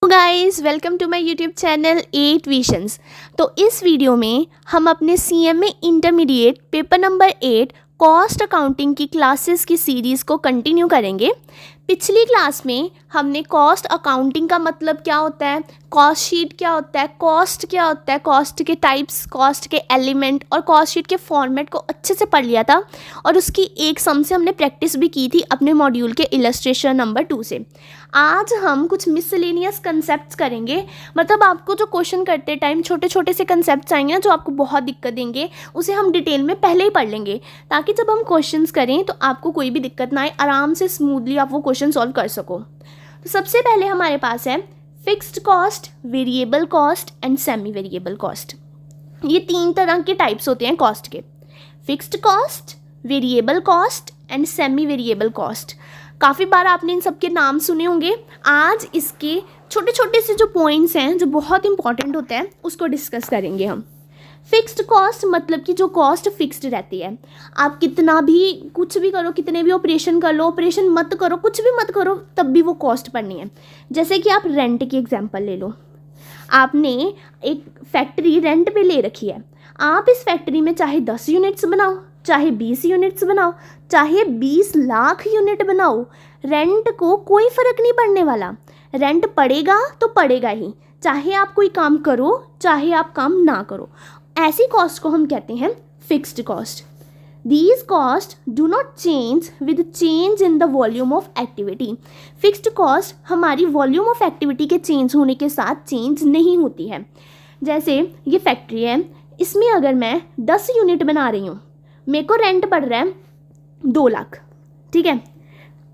Guys welcome to my YouTube channel 8 visions. तो इस video में हम अपने CMA intermediate paper number 8 cost accounting की क्लासेस की सीरीज़ को कंटिन्यू करेंगे। पिछली क्लास में हमने कॉस्ट अकाउंटिंग का मतलब क्या होता है, कॉस्ट शीट क्या होता है, कॉस्ट क्या होता है, कॉस्ट के टाइप्स, कॉस्ट के एलिमेंट और कॉस्ट शीट के फॉर्मेट को अच्छे से पढ़ लिया था और उसकी एक सम से हमने प्रैक्टिस भी की थी अपने मॉड्यूल के इलस्ट्रेशन नंबर 2 से। आज हम कुछ मिसलेनियस कंसेप्ट्स करेंगे, मतलब आपको जो क्वेश्चन करते टाइम छोटे छोटे से कंसेप्ट्स आएंगे ना जो आपको बहुत दिक्कत देंगे, उसे हम डिटेल में पहले ही पढ़ लेंगे ताकि जब हम क्वेश्चंस करें तो आपको कोई भी दिक्कत ना आए, आराम से स्मूथली आप वो क्वेश्चन सॉल्व कर सको। तो सबसे पहले हमारे पास है fixed cost, variable cost and semi variable cost. ये तीन तरह के टाइप्स होते हैं कॉस्ट के, fixed cost, variable cost and semi variable cost. काफ़ी बार आपने इन सब के नाम सुने होंगे। आज इसके छोटे छोटे से जो पॉइंट्स हैं जो बहुत इंपॉर्टेंट होते हैं उसको डिस्कस करेंगे हम। फिक्स्ड कॉस्ट मतलब कि जो कॉस्ट फिक्स्ड रहती है, आप कितना भी कुछ भी करो, कितने भी ऑपरेशन कर लो, ऑपरेशन मत करो, कुछ भी मत करो, तब भी वो कॉस्ट पड़नी है। जैसे कि आप रेंट की एग्जांपल ले लो। आपने एक फैक्ट्री रेंट पे ले रखी है, आप इस फैक्ट्री में चाहे 10 यूनिट्स बनाओ, चाहे 20 यूनिट्स बनाओ, चाहे 20 लाख यूनिट बनाओ, रेंट को कोई फ़र्क नहीं पड़ने वाला। रेंट पड़ेगा तो पड़ेगा ही, चाहे आप कोई काम करो चाहे आप काम ना करो। ऐसी कॉस्ट को हम कहते हैं fixed cost. These costs do not change with change in the volume of activity. Fixed cost हमारी वॉल्यूम ऑफ एक्टिविटी के चेंज होने के साथ चेंज नहीं होती है। जैसे ये फैक्ट्री है, इसमें अगर मैं 10 यूनिट बना रही हूँ, मेरे को रेंट पड़ रहा है 2 लाख, ठीक है।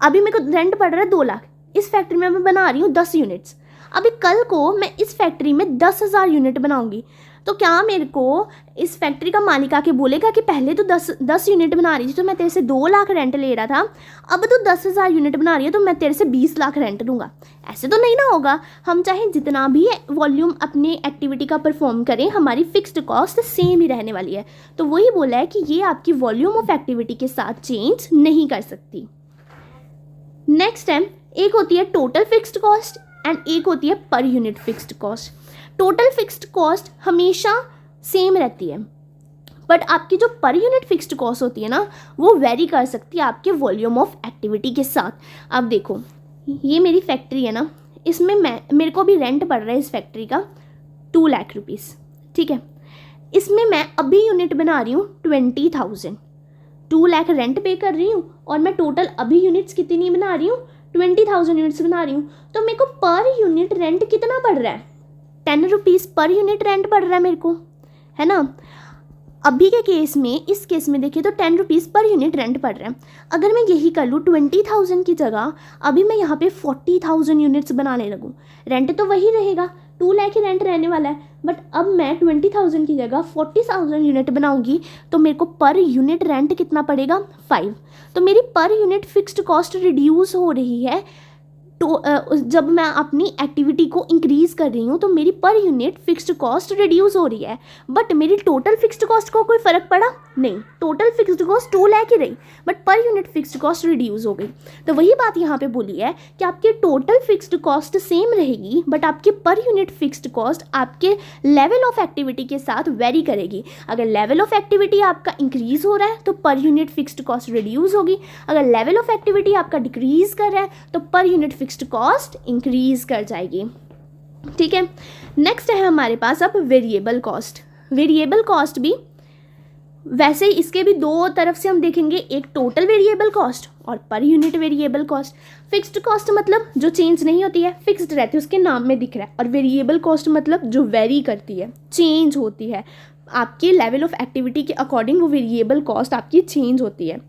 अभी मेरे को रेंट पड़ रहा है 2 लाख, इस फैक्ट्री में मैं बना रही हूँ 10 यूनिट्स। अभी कल को मैं इस फैक्ट्री में 10,000 यूनिट बनाऊंगी, तो क्या मेरे को इस फैक्ट्री का मालिक आके बोलेगा कि पहले तो 10 यूनिट बना रही थी तो मैं तेरे से 2 लाख रेंट ले रहा था, अब तो 10,000 यूनिट बना रही है तो मैं तेरे से 20 लाख रेंट दूंगा? ऐसे तो नहीं ना होगा। हम चाहे जितना भी वॉल्यूम अपनी एक्टिविटी का परफॉर्म करें, हमारी फिक्स्ड कॉस्ट सेम ही रहने वाली है। तो वही बोला है कि ये आपकी वॉल्यूम ऑफ एक्टिविटी के साथ चेंज नहीं कर सकती। नेक्स्ट है, एक होती है टोटल फिक्स्ड कॉस्ट एंड एक होती है per unit fixed cost. Total fixed cost हमेशा सेम रहती है, बट आपकी जो पर यूनिट फिक्स्ड कॉस्ट होती है ना, वो वेरी कर सकती है आपके वॉल्यूम ऑफ एक्टिविटी के साथ। अब देखो, ये मेरी फैक्ट्री है ना, इसमें मेरे को भी रेंट पड़ रहा है इस फैक्ट्री का 2 लाख रुपीज़, ठीक है। इसमें मैं अभी यूनिट बना रही हूँ 20,000, 2 लाख रेंट पे कर रही हूँ और मैं टोटल अभी यूनिट्स कितनी बना रही हूँ, 20,000 यूनिट्स बना रही हूँ। तो मेरे को पर यूनिट रेंट कितना पड़ रहा है, 10 रुपीज़ पर यूनिट रेंट पड़ रहा है मेरे को, है ना। अभी के केस में, इस केस में देखिए तो 10 रुपीज़ पर यूनिट रेंट पड़ रहा है। अगर मैं यही कर लूँ 20,000 की जगह, अभी मैं यहाँ पे 40,000 यूनिट्स बनाने लगूँ, रेंट तो वही रहेगा, 2 लाख ही रेंट रहने वाला है, बट अब मैं 20,000 की जगह 40,000 यूनिट बनाऊंगी तो मेरे को पर यूनिट रेंट कितना पड़ेगा, 5। तो मेरी per unit fixed cost reduce हो रही है। तो जब मैं अपनी एक्टिविटी को इंक्रीज़ कर रही हूँ तो मेरी per unit fixed cost reduce हो रही है, बट मेरी टोटल फिक्स्ड कॉस्ट को कोई फ़र्क पड़ा नहीं। टोटल फिक्स्ड कॉस्ट 2 लाख ही रही, but per unit fixed cost reduce हो गई। तो वही बात यहाँ पे बोली है कि आपकी टोटल फिक्स्ड कॉस्ट सेम रहेगी, बट आपकी पर यूनिट फिक्स्ड कॉस्ट आपके लेवल ऑफ एक्टिविटी के साथ वेरी करेगी। अगर लेवल ऑफ एक्टिविटी आपका इंक्रीज़ हो रहा है तो per unit fixed cost reduce होगी, अगर लेवल ऑफ एक्टिविटी आपका डिक्रीज़ कर रहा है तो per unit fixed cost increase कर जाएगी, ठीक है। नेक्स्ट है हमारे पास अब वेरिएबल कॉस्ट। वेरिएबल कॉस्ट भी वैसे ही, इसके भी दो तरफ से हम देखेंगे, एक टोटल वेरिएबल कॉस्ट और per unit variable cost. Fixed cost मतलब जो चेंज नहीं होती है, फिक्स्ड रहती है, उसके नाम में दिख रहा है, और वेरिएबल कॉस्ट मतलब जो वेरी करती है, चेंज होती है आपके लेवल ऑफ एक्टिविटी के अकॉर्डिंग, वो वेरिएबल कॉस्ट आपकी चेंज होती है।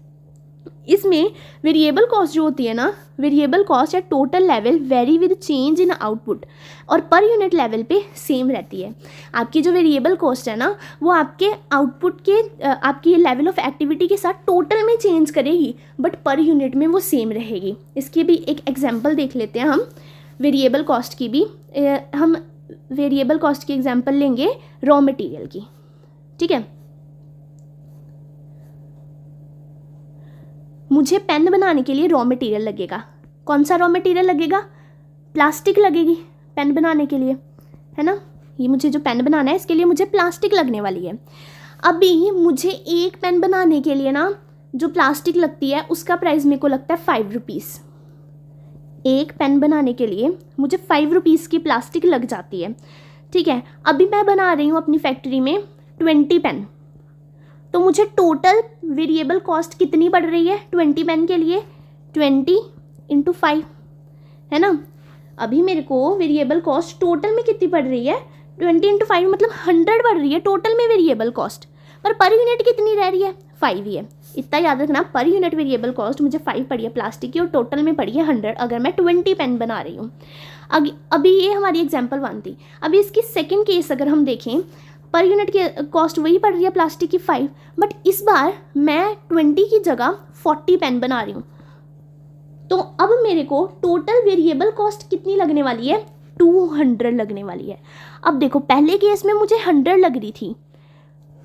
इसमें वेरिएबल कॉस्ट जो होती है ना, वेरिएबल कॉस्ट या total level very with change in output, और पर यूनिट लेवल पे सेम रहती है। आपकी जो वेरिएबल कॉस्ट है ना, वो आपके आउटपुट के आपकी लेवल ऑफ एक्टिविटी के साथ टोटल में चेंज करेगी, बट पर यूनिट में वो सेम रहेगी। इसकी भी एक एग्जांपल देख लेते हैं हम वेरिएबल कॉस्ट की भी। हम वेरिएबल कॉस्ट की एग्जांपल लेंगे रॉ मटेरियल की, ठीक है। मुझे पेन बनाने के लिए रॉ मटेरियल लगेगा। कौन सा रॉ मटेरियल लगेगा, प्लास्टिक लगेगी। पेन बनाने के लिए, है ना। ये मुझे जो पेन बनाना है इसके लिए मुझे प्लास्टिक लगने वाली है। अभी मुझे एक पेन बनाने के लिए ना जो प्लास्टिक लगती है उसका प्राइस मेरे को लगता है 5 रुपीज़। एक पेन बनाने के लिए मुझे 5 रुपीज़ की प्लास्टिक लग जाती है, ठीक है। अभी मैं बना रही हूँ अपनी फैक्ट्री में 20 पेन, तो मुझे टोटल वेरिएबल कॉस्ट कितनी पड़ रही है 20 पेन के लिए, 20 × 5, है ना। अभी मेरे को वेरिएबल कॉस्ट टोटल में कितनी पड़ रही है, 20 × 5 मतलब 100 पड़ रही है टोटल में वेरिएबल कॉस्ट, पर यूनिट कितनी रह रही है, 5 ही है। इतना याद रखना, पर यूनिट वेरिएबल कॉस्ट मुझे 5 पड़ी है प्लास्टिक की और टोटल में पड़ी है 100 अगर मैं 20 पेन बना रही हूँ। अभी ये हमारी एग्जांपल 1 थी। अभी इसकी सेकंड केस अगर हम देखें, पर यूनिट की कॉस्ट वही पड़ रही है प्लास्टिक की 5, बट इस बार मैं 20 की जगह 40 पेन बना रही हूँ। तो अब मेरे को टोटल वेरिएबल कॉस्ट कितनी लगने वाली है, 200 लगने वाली है। अब देखो पहले केस में मुझे 100 लग रही थी,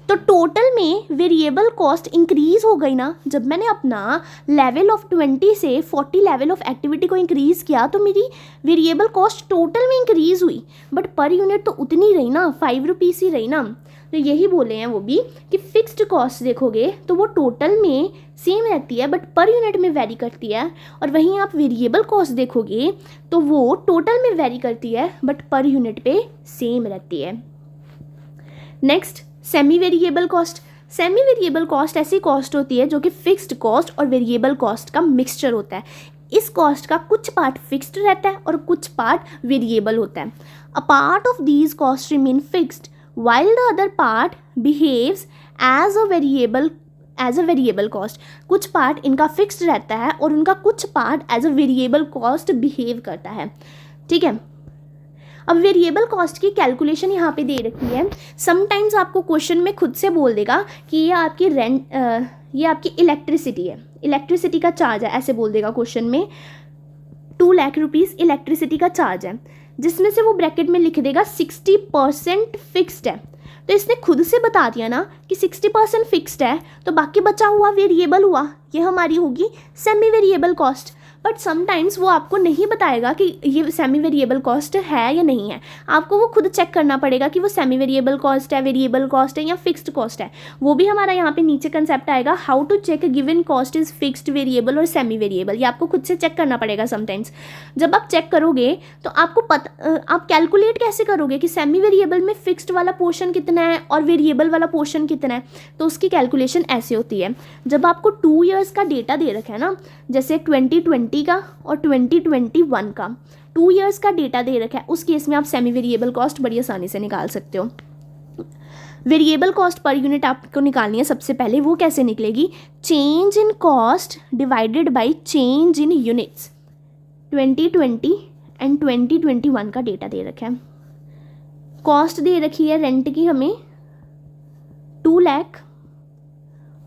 तो टोटल में वेरिएबल कॉस्ट इंक्रीज़ हो गई ना। जब मैंने अपना लेवल ऑफ 20 से 40 लेवल ऑफ एक्टिविटी को इंक्रीज़ किया तो मेरी वेरिएबल कॉस्ट टोटल में इंक्रीज़ हुई, बट पर यूनिट तो उतनी रही ना, 5 रुपीज़ ही रही ना। तो यही बोले हैं वो भी कि फिक्स्ड कॉस्ट देखोगे तो वो टोटल में सेम रहती है बट पर यूनिट में वेरी करती है, और वहीं आप वेरिएबल कॉस्ट देखोगे तो वो टोटल में वेरी करती है बट पर यूनिट पे सेम रहती है। Next, semi variable cost. Semi variable cost ऐसी कॉस्ट होती है जो कि फिक्स्ड कॉस्ट और वेरिएबल कॉस्ट का मिक्सचर होता है। इस कॉस्ट का कुछ पार्ट फिक्स्ड रहता है और कुछ पार्ट वेरिएबल होता है। A part of these cost remain fixed while the other part behaves as a variable cost। कुछ पार्ट इनका फिक्स्ड रहता है और उनका कुछ part as a variable cost behave करता है, ठीक है। अब वेरिएबल कॉस्ट की कैलकुलेशन यहाँ पे दे रखी है। समटाइम्स आपको क्वेश्चन में खुद से बोल देगा कि ये आपकी ये आपकी इलेक्ट्रिसिटी है, इलेक्ट्रिसिटी का चार्ज है, ऐसे बोल देगा क्वेश्चन में 2 लाख रुपीज़ इलेक्ट्रिसिटी का चार्ज है, जिसमें से वो ब्रैकेट में लिख देगा 60% फिक्स्ड है। तो इसने खुद से बता दिया ना कि 60% फिक्स्ड है, तो बाकी बचा हुआ वेरिएबल हुआ, ये हमारी होगी semi variable cost. But sometimes वो आपको नहीं बताएगा कि ये सेमी वेरिएबल कॉस्ट है या नहीं है, आपको वो खुद चेक करना पड़ेगा कि वो सेमी वेरिएबल कॉस्ट है, वेरिएबल कॉस्ट है या फिक्स्ड कॉस्ट है। वो भी हमारा यहाँ पे नीचे कंसेप्ट आएगा, how to check given cost is fixed, variable और सेमी वेरिएबल। ये आपको खुद से चेक करना पड़ेगा समटाइम्स। जब आप चेक करोगे तो आपको आप कैलकुलेट कैसे करोगे कि सेमी वेरिएबल में फिक्स्ड वाला पोर्शन कितना है और वेरिएबल वाला पोर्शन कितना है। तो उसकी कैलकुलेशन ऐसे होती है, जब आपको 2 ईयर्स का डेटा दे रखा है ना, जैसे 2020 का और 2021 का 2 ईयर्स का डेटा दे रखा है, उस केस में आप सेमी वेरिएबल कॉस्ट बड़ी आसानी से निकाल सकते हो। वेरिएबल कॉस्ट पर यूनिट आपको निकालनी है। सबसे पहले वो कैसे निकलेगी, change in cost divided by change in units. 2020 and 2021 का डेटा दे रखा है। कॉस्ट दे रखी है रेंट की हमें 2 लाख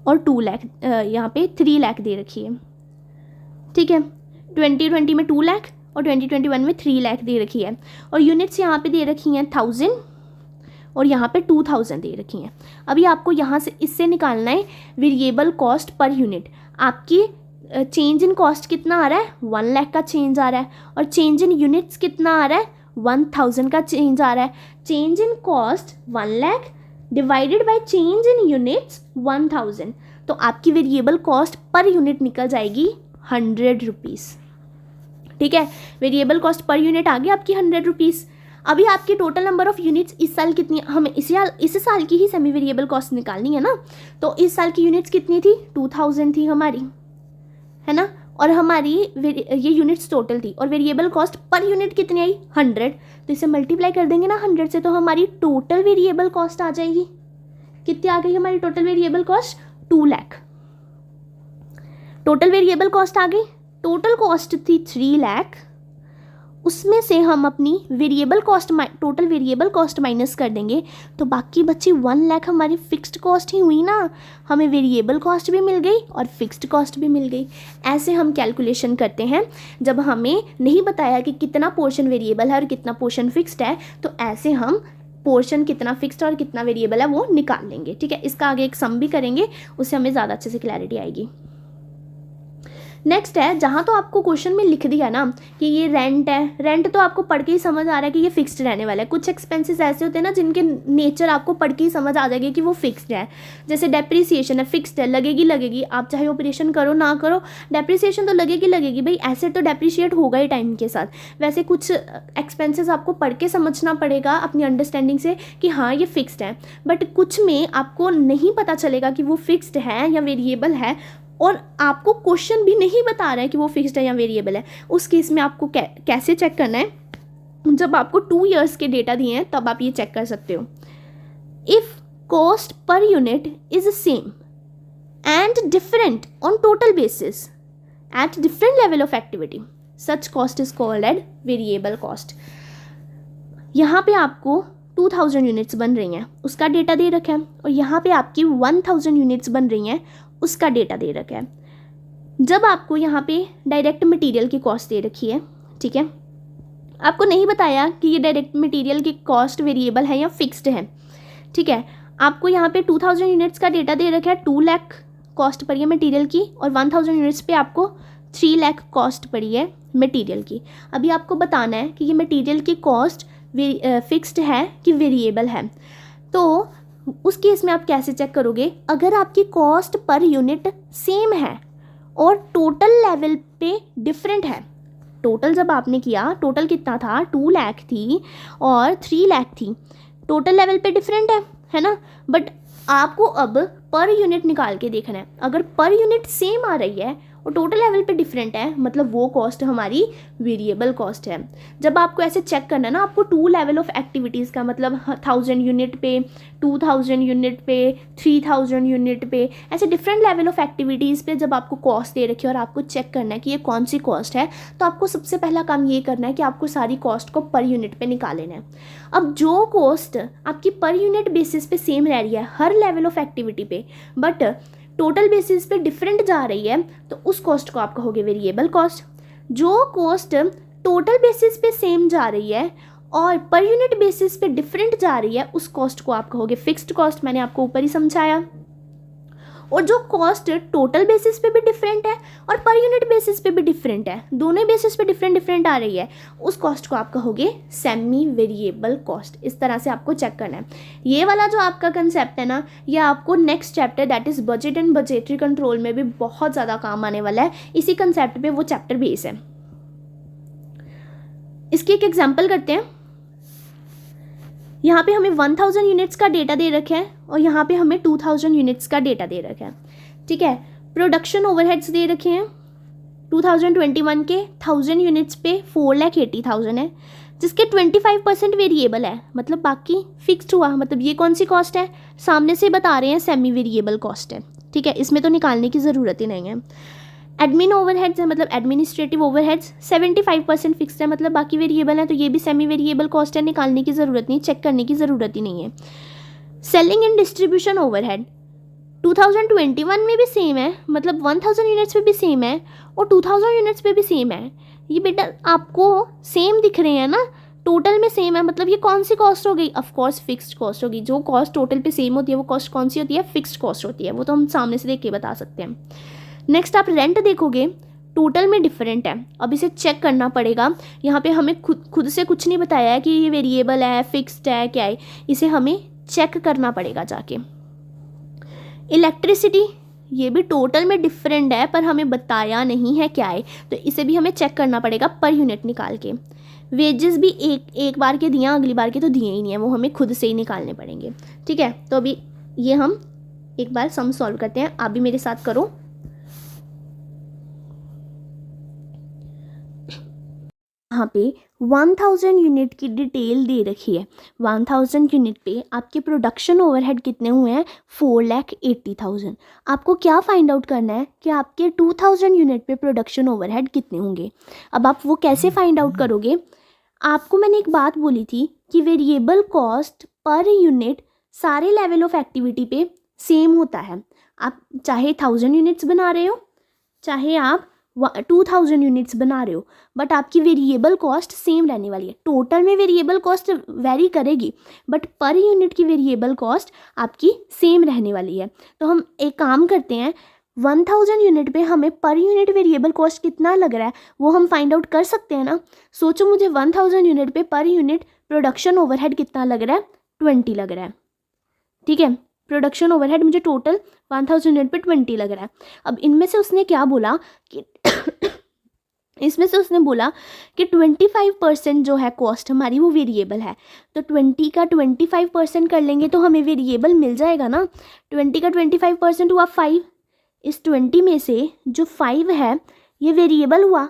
और 2 लाख, यहाँ पे 3 लाख दे रखी है, ठीक है। 2020 में 2 लाख और 2021 में 3 लाख दे रखी है, और यूनिट्स यहाँ पे दे रखी हैं 1000 और यहाँ पे 2000 दे रखी हैं। अभी आपको यहाँ से इससे निकालना है वेरिएबल कॉस्ट पर यूनिट। आपकी चेंज इन कॉस्ट कितना आ रहा है, 1 लाख का चेंज आ रहा है, और चेंज इन यूनिट्स कितना आ रहा है, 1000 का चेंज आ रहा है। Change in cost 1 lakh divided by change in units 1000, तो आपकी वेरिएबल कॉस्ट पर यूनिट निकल जाएगी 100 रुपीज़, ठीक है। वेरिएबल कॉस्ट पर यूनिट आ गई आपकी 100 रुपीज़। अभी आपकी टोटल नंबर ऑफ यूनिट्स इस साल कितनी, हमें इस साल की ही सेमी वेरिएबल कॉस्ट निकालनी है ना, तो इस साल की यूनिट्स कितनी थी, 2000 थी हमारी, है ना। और हमारी ये यूनिट्स टोटल थी, और वेरिएबल कॉस्ट पर यूनिट कितनी आई, 100। तो इसे मल्टीप्लाई कर देंगे ना 100 से, तो हमारी टोटल वेरिएबल कॉस्ट आ जाएगी। कितनी आ गई हमारी total variable cost, 2 lakh. Total variable cost आ गई, टोटल कॉस्ट थी 3 लाख, उसमें से हम अपनी variable cost total variable cost minus कर देंगे, तो बाकी बची 1 लाख हमारी फिक्स्ड कॉस्ट ही हुई ना। हमें वेरिएबल कॉस्ट भी मिल गई और फिक्स्ड कॉस्ट भी मिल गई। ऐसे हम कैलकुलेशन करते हैं जब हमें नहीं बताया कि कितना पोर्शन वेरिएबल है और कितना पोर्शन फिक्स्ड है, तो ऐसे हम पोर्शन कितना फिक्स्ड और कितना वेरिएबल है वो निकाल लेंगे, ठीक है। इसका आगे एक सम भी करेंगे, उससे हमें ज़्यादा अच्छे से क्लैरिटी आएगी। नेक्स्ट है, जहाँ तो आपको क्वेश्चन में लिख दिया ना कि ये रेंट है, रेंट तो आपको पढ़ के ही समझ आ रहा है कि ये फिक्स्ड रहने वाला है। कुछ एक्सपेंसेस ऐसे होते हैं ना जिनके नेचर आपको पढ़ के ही समझ आ जाएगी कि वो फिक्स्ड है। जैसे डेप्रिसिएशन है, फिक्स्ड है, लगेगी, आप चाहे ऑपरेशन करो ना करो डेप्रिसिएशन तो लगेगी भाई, एसेट तो डेप्रिशिएट होगा ही टाइम के साथ। वैसे कुछ एक्सपेंसेस आपको पढ़ के समझना पड़ेगा अपनी अंडरस्टैंडिंग से कि हाँ ये फिक्स्ड है, बट कुछ में आपको नहीं पता चलेगा कि वो फिक्स्ड है या वेरिएबल है, और आपको क्वेश्चन भी नहीं बता रहा है कि वो फिक्स्ड है या वेरिएबल है। उस केस में आपको कैसे चेक करना है, जब आपको 2 ईयर्स के डेटा दिए हैं तब आप ये चेक कर सकते हो। If cost per unit is same and different on total basis at different level of activity, such cost is called as variable cost. यहाँ पे आपको 2000 यूनिट्स बन रही हैं उसका डेटा दे रखा है, और यहाँ पे आपकी 1000 यूनिट्स बन रही हैं उसका डेटा दे रखा है। जब आपको यहाँ पे डायरेक्ट मटेरियल की कॉस्ट दे रखी है, ठीक है, आपको नहीं बताया कि ये डायरेक्ट मटेरियल की कॉस्ट वेरिएबल है या फिक्स्ड है, ठीक है। आपको यहाँ पे 2000 यूनिट्स का डेटा दे रखा है, 2 लाख कॉस्ट पड़ी है मटेरियल की, और 1000 यूनिट्स पे आपको 3 लाख कॉस्ट पड़ी है मटेरियल की। अभी आपको बताना है कि ये मटेरियल की कॉस्ट फिक्स्ड है कि वेरिएबल है। तो उस केस में आप कैसे चेक करोगे, अगर आपकी कॉस्ट पर यूनिट सेम है और टोटल लेवल पे डिफरेंट है। टोटल जब आपने किया, टोटल कितना था, 2 लाख थी और 3 लाख थी, टोटल लेवल पे डिफरेंट है ना। बट आपको अब पर यूनिट निकाल के देखना है। अगर पर यूनिट सेम आ रही है और टोटल लेवल पे डिफरेंट है, मतलब वो कॉस्ट हमारी वेरिएबल कॉस्ट है। जब आपको ऐसे चेक करना है ना, आपको 2 लेवल ऑफ एक्टिविटीज़ का मतलब 1000 यूनिट पे, 2000 यूनिट पे, 3000 यूनिट पे, ऐसे डिफरेंट लेवल ऑफ एक्टिविटीज़ पे जब आपको कॉस्ट दे रखी है और आपको चेक करना है कि ये कौन सी कॉस्ट है, तो आपको सबसे पहला काम ये करना है कि आपको सारी कॉस्ट को पर यूनिट पे निकाल लेना है। अब जो कॉस्ट आपकी पर यूनिट बेसिस पे सेम रह रही है हर लेवल ऑफ एक्टिविटी पे, बट टोटल बेसिस पे डिफरेंट जा रही है, तो उस कॉस्ट को आप कहोगे वेरिएबल कॉस्ट। जो कॉस्ट टोटल बेसिस पे सेम जा रही है और पर यूनिट बेसिस पे डिफरेंट जा रही है, उस कॉस्ट को आप कहोगे फिक्स्ड कॉस्ट। मैंने आपको ऊपर ही समझाया। और जो कॉस्ट टोटल बेसिस पे भी डिफरेंट है और पर यूनिट बेसिस पे भी डिफरेंट है, दोनों बेसिस पे डिफरेंट आ रही है, उस कॉस्ट को आप कहोगे सेमी वेरिएबल कॉस्ट। इस तरह से आपको चेक करना है। ये वाला जो आपका कंसेप्ट है ना, ये आपको next chapter that is budget and budgetary control में भी बहुत ज़्यादा काम आने वाला है। इसी कंसेप्ट पे वो चैप्टर बेस है। इसकी एक एग्जाम्पल करते हैं। यहाँ पे हमें 1000 यूनिट्स का डेटा दे रखा है और यहाँ पे हमें 2000 यूनिट्स का डेटा दे रखा है, ठीक है। प्रोडक्शन ओवरहेड्स दे रखे हैं 2021 के 1000 यूनिट्स पे 4,80,000 है, जिसके 25% वेरिएबल है, मतलब बाकी फिक्स्ड हुआ। मतलब ये कौन सी कॉस्ट है, सामने से बता रहे हैं सेमी वेरिएबल कॉस्ट है, ठीक है, इसमें तो निकालने की ज़रूरत ही नहीं है। एडमिन ओवरहेड्स है, मतलब एडमिनिस्ट्रेटिव ओवरहेड्स 75% फिक्स्ड है, मतलब बाकी वेरिएबल है, तो ये भी सेमी वेरिएबल कॉस्ट है, निकालने की ज़रूरत नहीं, चेक करने की ज़रूरत ही नहीं है। सेलिंग एंड डिस्ट्रीब्यूशन ओवरहेड 2021 में भी सेम है, मतलब 1000 यूनिट्स पे भी सेम है और 2000 यूनिट्स पे भी सेम है। ये बेटा आपको सेम दिख रहे हैं ना, टोटल में सेम है, मतलब ये कौन सी कॉस्ट हो गई, ऑफ कोर्स फिक्स्ड कॉस्ट होगी। जो कॉस्ट टोटल पे सेम होती है वो कॉस्ट कौन सी होती है, फिक्स्ड कॉस्ट होती है। वो तो हम सामने से देख के बता सकते हैं। नेक्स्ट आप रेंट देखोगे, टोटल में डिफरेंट है। अब इसे चेक करना पड़ेगा। यहाँ पे हमें खुद से कुछ नहीं बताया है कि ये वेरिएबल है, फिक्स्ड है, क्या है, इसे हमें चेक करना पड़ेगा जाके। इलेक्ट्रिसिटी, ये भी टोटल में डिफरेंट है पर हमें बताया नहीं है क्या है, तो इसे भी हमें चेक करना पड़ेगा पर यूनिट निकाल के। वेजेस भी एक बार के दिए, अगली बार के तो दिए ही नहीं है, वो हमें खुद से ही निकालने पड़ेंगे, ठीक है। तो अभी ये हम एक बार सम सॉल्व करते हैं, आप भी मेरे साथ करो। यहाँ पे 1000 यूनिट की डिटेल दे रखी है। 1000 यूनिट पे आपके प्रोडक्शन ओवरहेड कितने हुए हैं, 4,80,000। आपको क्या फाइंड आउट करना है कि आपके 2000 यूनिट पे प्रोडक्शन ओवरहेड कितने होंगे। अब आप वो कैसे फाइंड आउट करोगे, आपको मैंने एक बात बोली थी कि वेरिएबल कॉस्ट पर यूनिट सारे लेवल ऑफ एक्टिविटी पे सेम होता है। आप चाहे 1000 यूनिट्स बना रहे हो, चाहे आप 2000 यूनिट्स बना रहे हो, बट आपकी वेरिएबल कॉस्ट सेम रहने वाली है। टोटल में वेरिएबल कॉस्ट वेरी करेगी, बट पर यूनिट की वेरिएबल कॉस्ट आपकी सेम रहने वाली है। तो हम एक काम करते हैं, 1000 यूनिट पे हमें पर यूनिट वेरिएबल कॉस्ट कितना लग रहा है वो हम फाइंड आउट कर सकते हैं ना। सोचो मुझे 1000 यूनिट पे पर यूनिट प्रोडक्शन ओवरहेड कितना लग रहा है, 20 लग रहा है। ठीक है, प्रोडक्शन ओवरहेड मुझे टोटल 1000 यूनिट पे 20 लग रहा है। अब इनमें से उसने क्या बोला कि इसमें से उसने बोला कि 25% जो है कॉस्ट हमारी वो वेरिएबल है। तो 20 का 25% कर लेंगे तो हमें वेरिएबल मिल जाएगा ना। 20 का 25% हुआ 5। इस 20 में से जो 5 है ये वेरिएबल हुआ,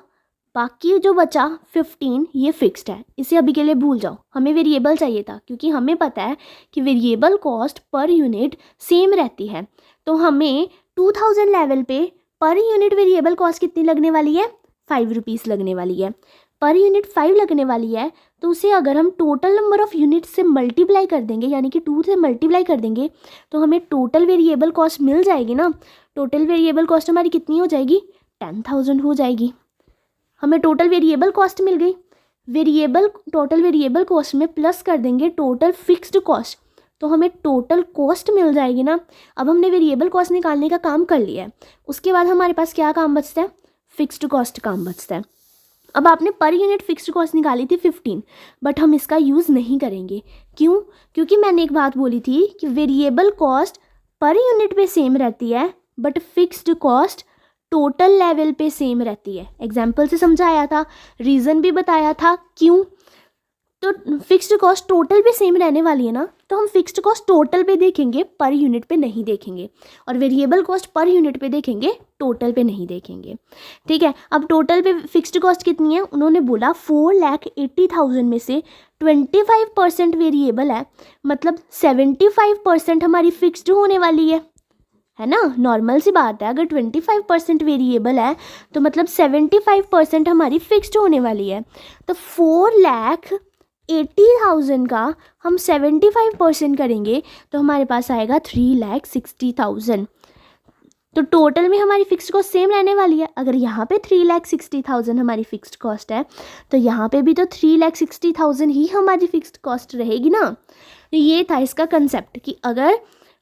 बाकी जो बचा 15 ये फिक्स्ड है। इसे अभी के लिए भूल जाओ, हमें वेरिएबल चाहिए था क्योंकि हमें पता है कि variable cost per unit same रहती है। तो हमें 2000 लेवल पे पर यूनिट वेरिएबल कॉस्ट कितनी लगने वाली है, 5 रुपीज़ लगने वाली है। पर यूनिट 5 लगने वाली है तो उसे अगर हम टोटल नंबर ऑफ़ यूनिट से मल्टीप्लाई कर देंगे, यानी कि 2 से मल्टीप्लाई कर देंगे, तो हमें टोटल वेरिएबल कॉस्ट मिल जाएगी ना। टोटल वेरिएबल कॉस्ट हमारी कितनी हो जाएगी, 10,000 हो जाएगी। हमें टोटल वेरिएबल कॉस्ट मिल गई। टोटल वेरिएबल कॉस्ट में प्लस कर देंगे टोटल फिक्स्ड कॉस्ट, तो हमें टोटल कॉस्ट मिल जाएगी ना। अब हमने वेरिएबल कॉस्ट निकालने का काम कर लिया है, उसके बाद हमारे पास क्या काम बचता है, फिक्स्ड कॉस्ट काम बचता है। अब आपने पर यूनिट फिक्स्ड कॉस्ट निकाली थी 15, बट हम इसका यूज़ नहीं करेंगे। क्यों? क्योंकि मैंने एक बात बोली थी कि वेरिएबल कॉस्ट पर यूनिट पे सेम रहती है but fixed cost total level पे सेम रहती है। एग्जाम्पल से समझाया था, रीज़न भी बताया था क्यों। तो फिक्स्ड कॉस्ट टोटल पे सेम रहने वाली है ना, तो हम फिक्स्ड कॉस्ट टोटल पे देखेंगे, पर यूनिट पे नहीं देखेंगे। और वेरिएबल कॉस्ट पर यूनिट पे देखेंगे, टोटल पे नहीं देखेंगे। ठीक है, अब टोटल पे फिक्स्ड कॉस्ट कितनी है, उन्होंने बोला 4,80,000 में से 25% वेरिएबल है, मतलब 75% हमारी फिक्स्ड होने वाली है ना। नॉर्मल सी बात है, अगर 25% वेरिएबल है तो मतलब 75% हमारी फिक्स्ड होने वाली है। तो 4,80,000 का हम 75% करेंगे तो हमारे पास आएगा 3,60,000। तो टोटल में हमारी फिक्स्ड कॉस्ट सेम रहने वाली है। अगर यहाँ पे 3,60,000 हमारी फिक्स्ड कॉस्ट है तो यहाँ पे भी तो 3,60,000 ही हमारी फिक्स्ड कॉस्ट रहेगी ना। तो ये था इसका कंसेप्ट कि अगर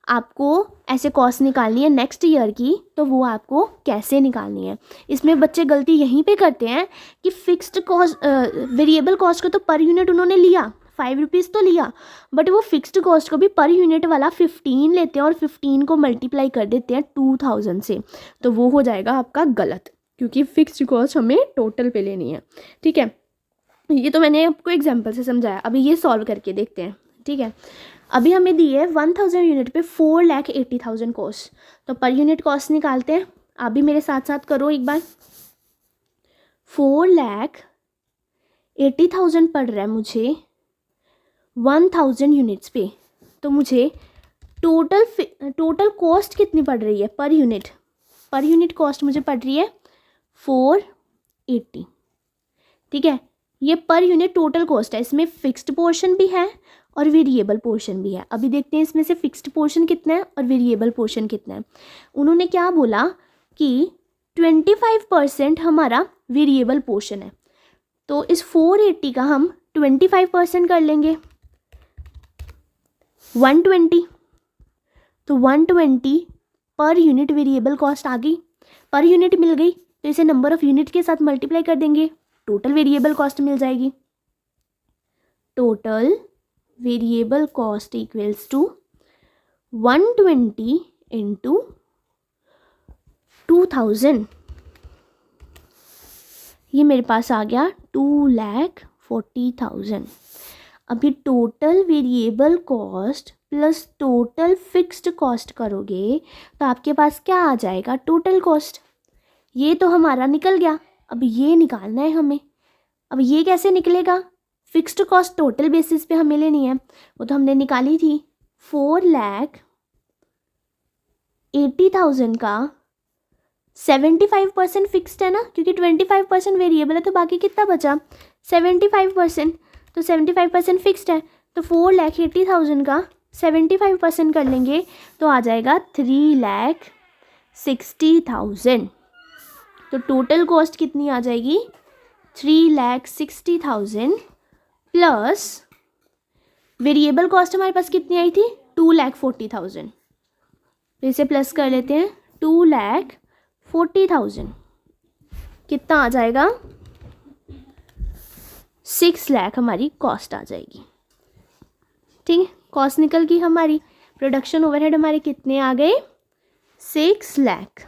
आपको ऐसे कॉस्ट निकालनी है नेक्स्ट ईयर की तो वो आपको कैसे निकालनी है। इसमें बच्चे गलती यहीं पे करते हैं कि फिक्स्ड कॉस्ट वेरिएबल कॉस्ट को तो पर यूनिट उन्होंने लिया, 5 रुपीज़ तो लिया, बट वो फिक्स्ड कॉस्ट को भी पर यूनिट वाला 15 लेते हैं और 15 को मल्टीप्लाई कर देते हैं 2000 से। तो वो हो जाएगा आपका गलत, क्योंकि फिक्स्ड कॉस्ट हमें टोटल पे लेनी है। ठीक है, ये तो मैंने आपको एग्जाम्पल से समझाया। अभी ये सॉल्व करके देखते हैं। ठीक है, अभी हमें दी है 1000 यूनिट पे 4,80,000 कॉस्ट, तो पर यूनिट कॉस्ट निकालते हैं। आप भी मेरे साथ साथ करो एक बार। 4,80,000 पड़ रहा है मुझे 1000 यूनिट्स पे, तो मुझे टोटल कॉस्ट कितनी पड़ रही है पर यूनिट कॉस्ट मुझे पड़ रही है 480। ठीक है, ये पर यूनिट टोटल कॉस्ट है, इसमें फिक्स्ड पोर्शन भी है और वेरिएबल पोर्शन भी है। अभी देखते हैं इसमें से फिक्स्ड पोर्शन कितना है और वेरिएबल पोर्शन कितना है। उन्होंने क्या बोला कि 25% हमारा वेरिएबल पोर्शन है, तो इस 480 का हम 25% कर लेंगे, 120। तो 120 पर यूनिट वेरिएबल कॉस्ट आ गई, पर यूनिट मिल गई, तो इसे नंबर ऑफ यूनिट के साथ मल्टीप्लाई कर देंगे, टोटल वेरिएबल कॉस्ट मिल जाएगी। Total variable cost equals to 120 into 2000। ये मेरे पास आ गया 2,40,000। अभी total variable cost plus total fixed cost करोगे तो आपके पास क्या आ जाएगा, टोटल कॉस्ट। ये तो हमारा निकल गया, अब ये निकालना है हमें। अब ये कैसे निकलेगा, फिक्स्ड कॉस्ट टोटल बेसिस पे हमें लेनी है, वो तो हमने निकाली थी। 4,80,000 का 75% फिक्स्ड है ना, क्योंकि 25% वेरिएबल है, तो बाकी कितना बचा 75%। तो 75% फिक्स्ड है, तो 4,80,000 का 75% कर लेंगे तो आ जाएगा 3,60,000। तो टोटल कॉस्ट कितनी आ जाएगी, 3,60,000 प्लस वेरिएबल कॉस्ट हमारे पास कितनी आई थी, 2,40,000। तो इसे प्लस कर लेते हैं, 2,40,000 कितना आ जाएगा, 6 लाख हमारी कॉस्ट आ जाएगी। ठीक है, कॉस्ट निकल गई हमारी। प्रोडक्शन ओवरहेड हमारे कितने आ गए, 6 लाख।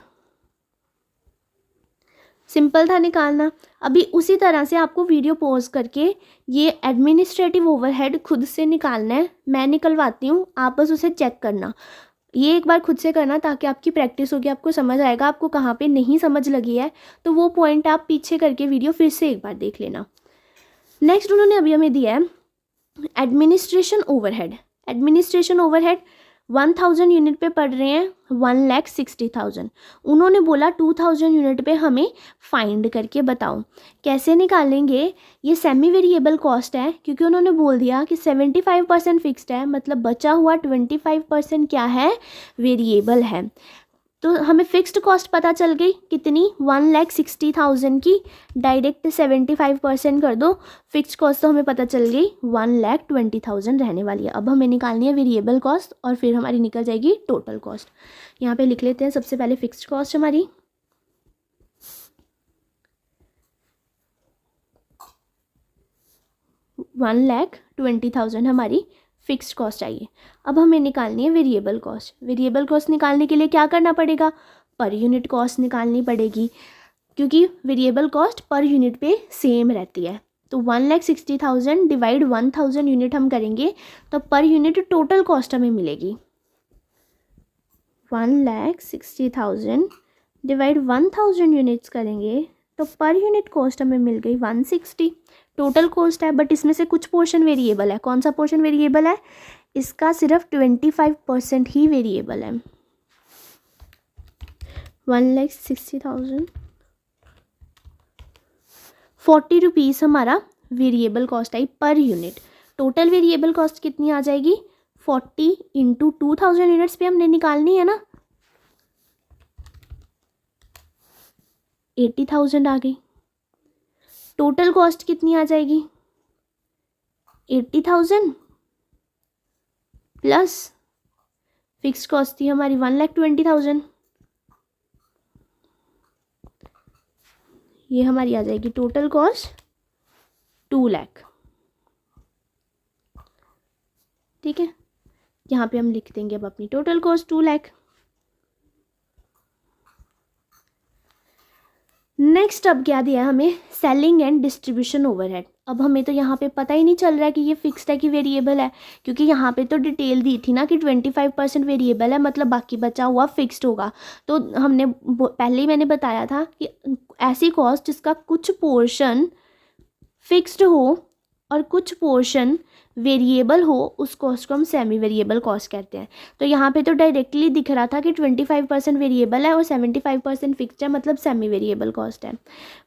सिंपल था निकालना। अभी उसी तरह से आपको वीडियो पॉज करके ये एडमिनिस्ट्रेटिव ओवरहेड खुद से निकालना है। मैं निकलवाती हूँ, आप बस उसे चेक करना। ये एक बार खुद से करना ताकि आपकी प्रैक्टिस होगी, आपको समझ आएगा। आपको कहाँ पे नहीं समझ लगी है तो वो पॉइंट आप पीछे करके वीडियो फिर से एक बार देख लेना। नेक्स्ट उन्होंने अभी हमें दिया है administration overhead. Administration overhead 1000 unit पे पढ़ रहे हैं, 1,60,000। उन्होंने बोला 2000 यूनिट पे हमें फाइंड करके बताओ। कैसे निकालेंगे, ये सेमी वेरिएबल कॉस्ट है क्योंकि उन्होंने बोल दिया कि 75% फिक्स्ड है, मतलब बचा हुआ 25% क्या है, वेरिएबल है। तो हमें फ़िक्स्ड कॉस्ट पता चल गई कितनी, 1,60,000 की। डायरेक्ट 75% कर दो, फिक्स्ड कॉस्ट तो हमें पता चल गई 1,20,000 रहने वाली है। अब हमें निकालनी है वेरिएबल कॉस्ट और फिर हमारी निकल जाएगी टोटल कॉस्ट। यहाँ पे लिख लेते हैं सबसे पहले फिक्स्ड कॉस्ट हमारी 1,20,000 हमारी फिक्स्ड कॉस्ट आई। अब हमें निकालनी है वेरिएबल कॉस्ट। वेरिएबल कॉस्ट निकालने के लिए क्या करना पड़ेगा, पर यूनिट कॉस्ट निकालनी पड़ेगी क्योंकि वेरिएबल कॉस्ट पर यूनिट पे सेम रहती है। तो 1,60,000 डिवाइड 1000 यूनिट हम करेंगे तो पर यूनिट टोटल कॉस्ट हमें मिलेगी। 1,60,000 डिवाइड 1000 यूनिट्स करेंगे तो पर यूनिट कॉस्ट हमें मिल गई 160। टोटल कॉस्ट है बट इसमें से कुछ पोर्शन वेरिएबल है। कौन सा पोर्शन वेरिएबल है, इसका सिर्फ 25% ही वेरिएबल है। 1,60,000 40 रुपीज़ हमारा वेरिएबल कॉस्ट आई per unit. Total variable cost कितनी आ जाएगी, 40 इंटू 2000 यूनिट्स पे हमने निकालनी है ना, 80,000 आ गई। टोटल कॉस्ट कितनी आ जाएगी, 80,000 प्लस फिक्स कॉस्ट थी हमारी 1,20,000। ये हमारी आ जाएगी टोटल कॉस्ट 2 लाख। ठीक है, यहाँ पे हम लिख देंगे अब अपनी टोटल कॉस्ट 2 लाख। नेक्स्ट अब क्या दिया है हमें, सेलिंग एंड डिस्ट्रीब्यूशन ओवरहेड। अब हमें तो यहाँ पे पता ही नहीं चल रहा है कि ये फिक्स्ड है कि वेरिएबल है, क्योंकि यहाँ पे तो डिटेल दी थी ना कि 25% वेरिएबल है, मतलब बाकी बचा हुआ फिक्स्ड होगा। तो हमने पहले ही मैंने बताया था कि ऐसी कॉस्ट जिसका कुछ पोर्शन फिक्स्ड हो और कुछ पोर्शन वेरिएबल हो, उस कॉस्ट को हम सेमी वेरिएबल कॉस्ट कहते हैं। तो यहाँ पे तो डायरेक्टली दिख रहा था कि 25% वेरिएबल है और 75% फिक्स्ड है, मतलब सेमी वेरिएबल कॉस्ट है।